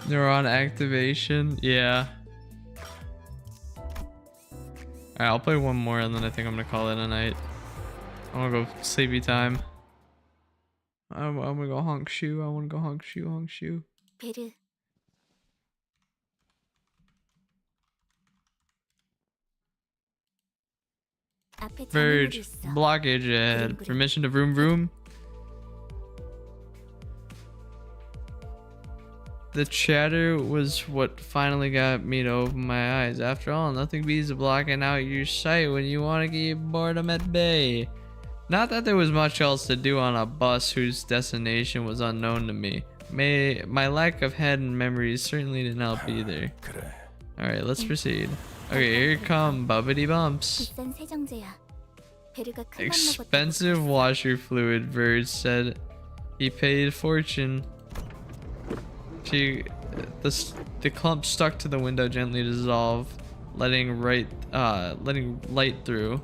Neuron activation. Yeah. Alright, I'll play one more and then I think I'm gonna call it a night. I wanna go sleepy time. I'm gonna go honk shoe. I wanna go honk shoe. 베르. 앞에 Verge. 장애물이 있어. Blockage ahead. Permission to vroom vroom. The chatter was what finally got me to open my eyes. After all, nothing beats blocking out your sight when you want to keep boredom at bay. Not that there was much else to do on a bus whose destination was unknown to me, My lack of head and memories certainly didn't help either. 그래. Alright, let's proceed. Okay, here come bubbity bumps. 비싼 세정제야. 베르가 큰맘 Expensive washer fluid, Verge said. He paid fortune. The clump stuck to the window gently dissolve, letting light through.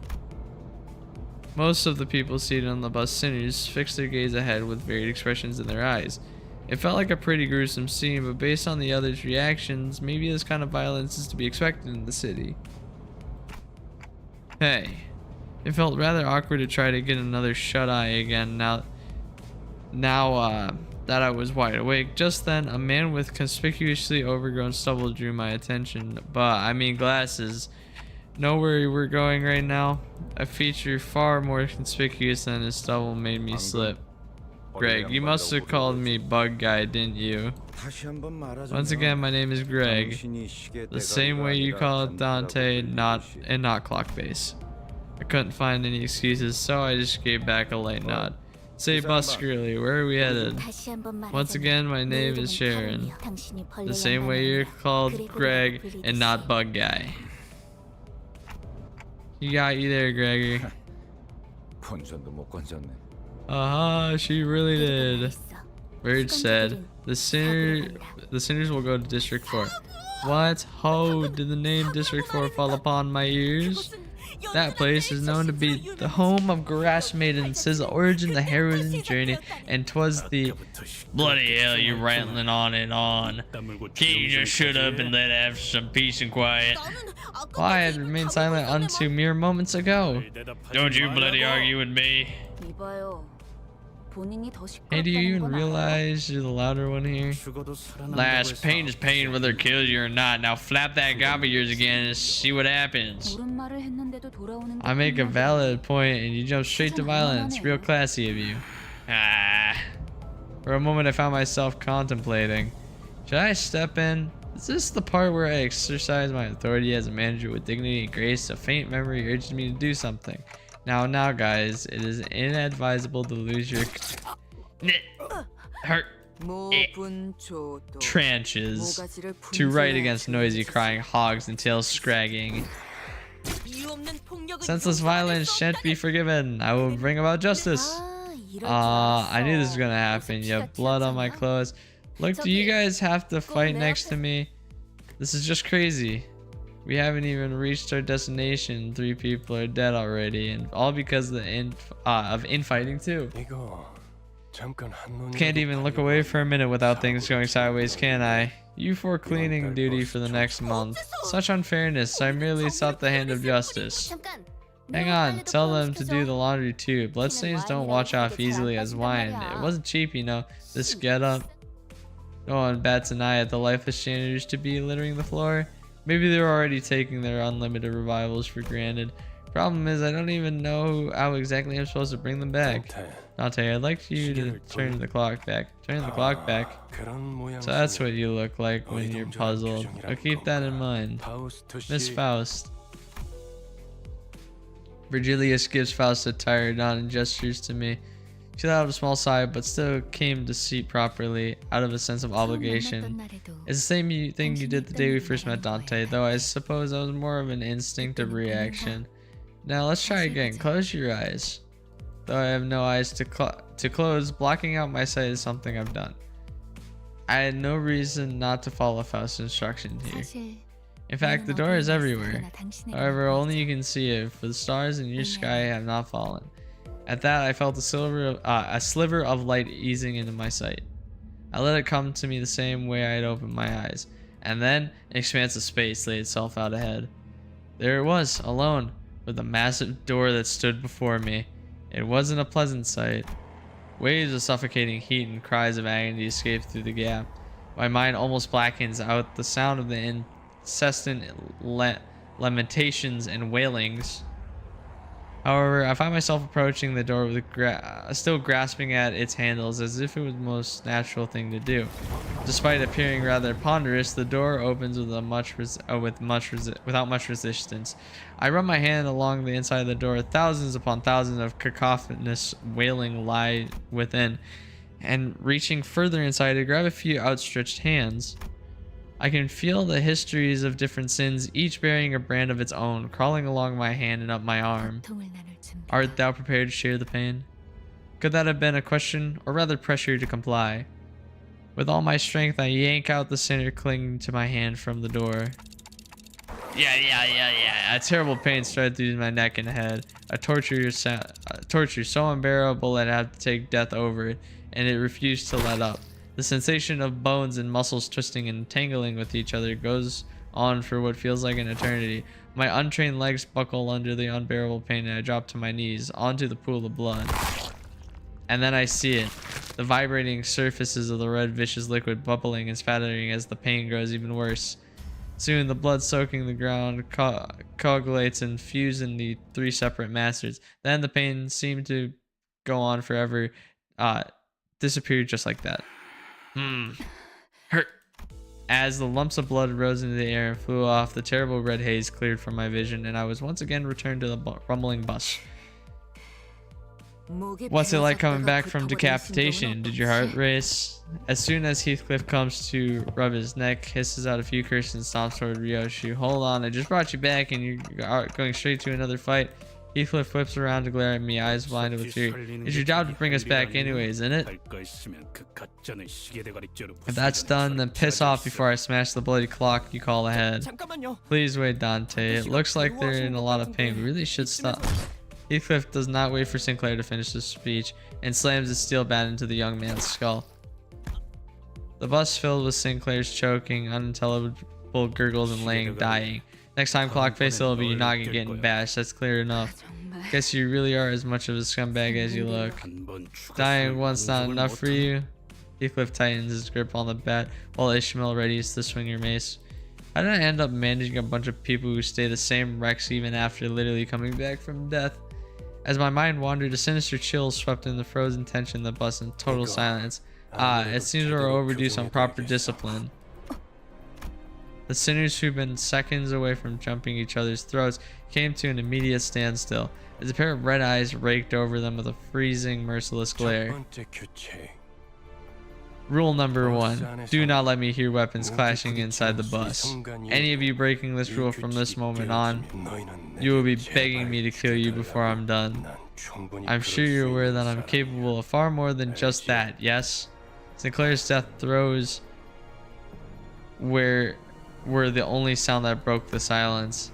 Most of the people seated on the bus sinners fixed their gaze ahead with varied expressions in their eyes. It felt like a pretty gruesome scene, but based on the others' reactions, maybe this kind of violence is to be expected in the city. Hey, it felt rather awkward to try to get another shut-eye again now that I was wide awake. Just then, a man with conspicuously overgrown stubble drew my attention. Glasses. Know where we're going right now? A feature far more conspicuous than his stubble made me slip. Greg, you must have called me Bug Guy, didn't you? Once again, my name is Greg. The same way you called Dante, not Clockface. I couldn't find any excuses, so I just gave back a light nod. Say, Buskerly, where are we headed? Once again, my name is Sharon. The same way you're called Greg and not Bug Guy. You got you there, Gregory. She really did. Verge said, the sinners will go to District 4. What? Ho, did the name District 4 fall upon my ears? That place is known to be the home of Grass Maiden, says the origin, the heroine journey, and 'twas the... Bloody hell, you're rattling on and on. Can't you just shut up and let have some peace and quiet? Why, I had remained silent unto mere moments ago. Don't you bloody argue with me. Hey, do you even realize you're the louder one here? Last, pain is pain whether it kills you or not. Now flap that gob of yours again and see what happens. I make a valid point and you jump straight to violence. Real classy of you. For a moment I found myself contemplating. Should I step in? Is this the part where I exercise my authority as a manager with dignity and grace? A faint memory urges me to do something. Now, guys, it is inadvisable to lose your tranches to right against noisy crying hogs and tails scragging. Senseless violence shan't be forgiven. I will bring about justice. I knew this was gonna happen. You have blood on my clothes. Look, do you guys have to fight next to me? This is just crazy. We haven't even reached our destination. 3 people are dead already, and all because of the infighting too. Can't even look away for a minute without things going sideways, can I? You 4 cleaning duty for the next month. Such unfairness. I merely sought the hand of justice. Hang on, tell them to do the laundry too. Bloodstains don't wash off easily as wine. It wasn't cheap, you know. This getup. No one bats an eye at the lifeless janitors to be littering the floor. Maybe they're already taking their unlimited revivals for granted. Problem is, I don't even know how exactly I'm supposed to bring them back. Dante, I'd like you to turn the clock back. Turn the clock back. So that's what you look like when you're puzzled. I'll keep that in mind. Miss Faust. Virgilius gives Faust a tired nod and gestures to me. She let out a small sigh, but still came to seat properly, out of a sense of obligation. It's the same thing you did the day we first met, Dante, though I suppose that was more of an instinctive reaction. Now let's try again. Close your eyes. Though I have no eyes to close, blocking out my sight is something I've done. I had no reason not to follow Faust's instructions here. In fact, the door is everywhere. However, only you can see it, for the stars in your sky have not fallen. At that, I felt a sliver of light easing into my sight. I let it come to me the same way I had opened my eyes, and then an expanse of space laid itself out ahead. There it was, alone, with a massive door that stood before me. It wasn't a pleasant sight. Waves of suffocating heat and cries of agony escaped through the gap. My mind almost blackens out the sound of the incessant lamentations and wailings. However, I find myself approaching the door with still grasping at its handles as if it was the most natural thing to do. Despite appearing rather ponderous, the door opens without much resistance. I run my hand along the inside of the door. Thousands upon thousands of cacophonous wailing lie within. and reaching further inside, I grab a few outstretched hands. I can feel the histories of different sins, each bearing a brand of its own, crawling along my hand and up my arm. 고통을 나눌 준비. Art thou prepared to share the pain? Could that have been a question, or rather pressure to comply? With all my strength, I yank out the sinner clinging to my hand from the door. Yeah. A terrible pain started through my neck and head. A torture so unbearable that I had to take death over it, and it refused to let up. The sensation of bones and muscles twisting and tangling with each other goes on for what feels like an eternity. My untrained legs buckle under the unbearable pain, and I drop to my knees onto the pool of blood. And then I see it. The vibrating surfaces of the red vicious liquid bubbling and spattering as the pain grows even worse. Soon the blood soaking the ground coagulates and fuse in the three separate masters. Then the pain seemed to go on forever, disappeared just like that. Hurt. As the lumps of blood rose into the air and flew off, the terrible red haze cleared from my vision, and I was once again returned to the rumbling bus. What's it like coming back from decapitation? Did your heart race? As soon as Heathcliff comes to rub his neck, hisses out a few curses and stomps toward Ryoshu. Hold on, I just brought you back and you're going straight to another fight. Heathcliff whips around to glare at me, eyes blinded with fury. It's your job to bring us back anyways, isn't it? If that's done, then piss off before I smash the bloody clock you call ahead. 잠깐만요. Please wait, Dante. It looks like they're in a lot of pain. We really should stop. Heathcliff does not wait for Sinclair to finish his speech and slams his steel bat into the young man's skull. The bus filled with Sinclair's choking, unintelligible gurgles and laying dying. Next time Clockface, it'll be Unagi getting bashed. That's clear enough. Guess you really are as much of a scumbag as you look. Dying once not enough for you? Heathcliff tightens his grip on the bat while Ishmael readies to swing your mace. How did I end up managing a bunch of people who stay the same wrecks even after literally coming back from death? As my mind wandered, a sinister chill swept in the frozen tension that bust in total silence. It seems we're overdue some proper discipline. The sinners who've been seconds away from jumping each other's throats came to an immediate standstill as a pair of red eyes raked over them with a freezing, merciless glare. Rule number 1. Do not let me hear weapons clashing inside the bus. Any of you breaking this rule from this moment on, you will be begging me to kill you before I'm done. I'm sure you're aware that I'm capable of far more than just that, yes? Sinclair's death throes were the only sound that broke the silence.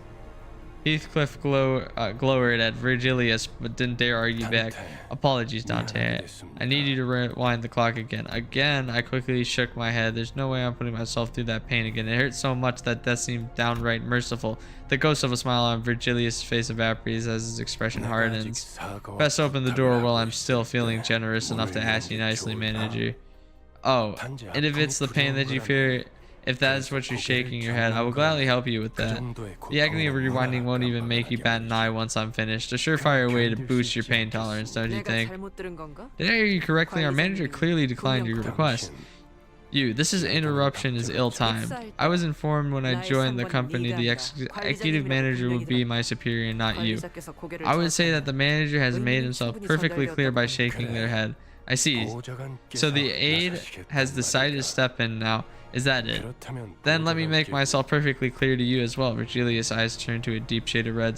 Heathcliff glowered at Virgilius but didn't dare argue back. Apologies, Dante. I need you to rewind the clock again. Again, I quickly shook my head. There's no way I'm putting myself through that pain again. It hurt so much that death seemed downright merciful. The ghost of a smile on Virgilius' face evaporates as his expression hardens. Best open the door while I'm still feeling generous enough to ask you nicely, manager. Oh, and if it's the pain that you fear, if that is what you're shaking your head, I will gladly help you with that. The agony of rewinding won't even make you bat an eye once I'm finished. A surefire way to boost your pain tolerance, don't you think? Did I hear you correctly? Our manager clearly declined your request. This interruption is ill-timed. I was informed when I joined the company the executive manager would be my superior and not you. I would say that the manager has made himself perfectly clear by shaking their head. I see. So the aide has decided to step in now. Is that it? Then let me make myself perfectly clear to you as well. Virgilius' eyes turned to a deep shade of red,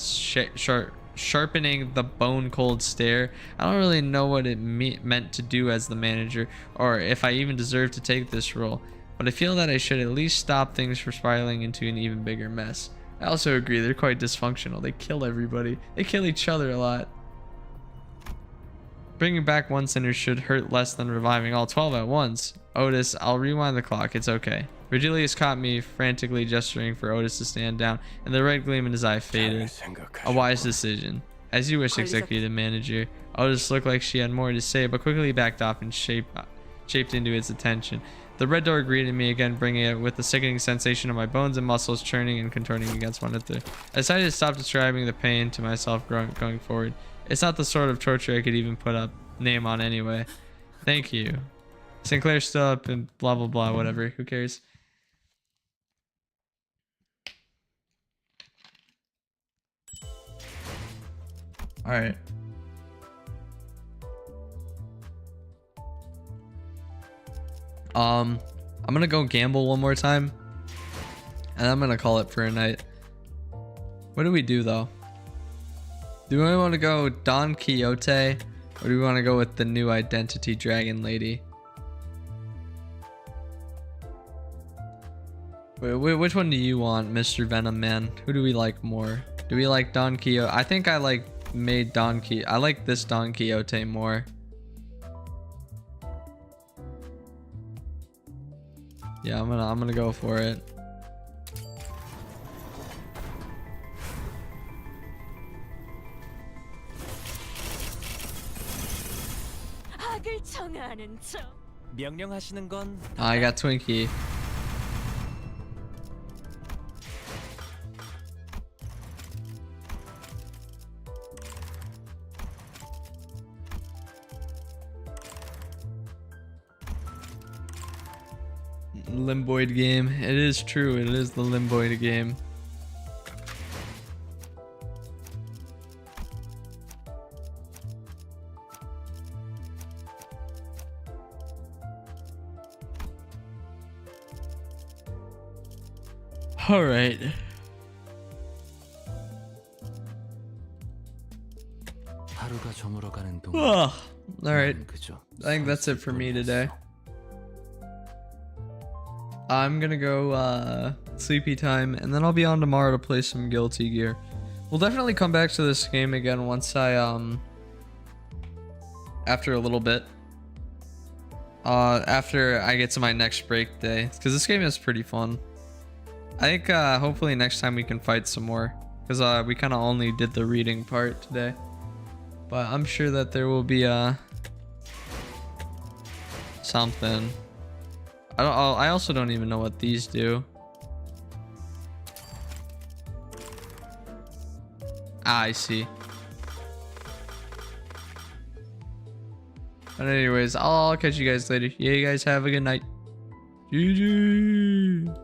sharpening the bone-cold stare. I don't really know what it meant to do as the manager, or if I even deserve to take this role, but I feel that I should at least stop things from spiraling into an even bigger mess. I also agree, they're quite dysfunctional. They kill everybody. They kill each other a lot. Bringing back one sinner should hurt less than reviving all 12 at once. Otis, I'll rewind the clock. It's okay. Virgilius caught me frantically gesturing for Otis to stand down, and the red gleam in his eye faded. A wise decision. As you wish, executive manager. Otis looked like she had more to say, but quickly backed off and shaped into its attention. The red door greeted me again, bringing it with the sickening sensation of my bones and muscles churning and contorting against one another. I decided to stop describing the pain to myself going forward. It's not the sort of torture I could even put a name on anyway. Thank you. Sinclair stood up and blah blah blah, whatever. Who cares? Alright. I'm gonna go gamble one more time, and I'm gonna call it for a night. What do we do though? Do we want to go Don Quixote, or do we want to go with the new identity dragon lady? Wait, which one do you want, Mr. Venom Man? Who do we like more? Do we like Don Quixote? I think I like Don Quixote. I like this Don Quixote more. Yeah, I'm gonna go for it. 악을 청하는 척. 명령하시는 건 I got Twinkie. Limboid game. It is true. It is the Limboid game. All right. 하루가 저물어가는 동안 All right. 나는 그저 I think that's it for me today. I'm gonna go sleepy time, and then I'll be on tomorrow to play some Guilty Gear. We'll definitely come back to this game again once I after a little bit. After I get to my next break day, because this game is pretty fun. I think hopefully next time we can fight some more, because we kind of only did the reading part today. But I'm sure that there will be something. I also don't even know what these do. I see. But anyways, I'll catch you guys later. Yeah, you guys have a good night. GG.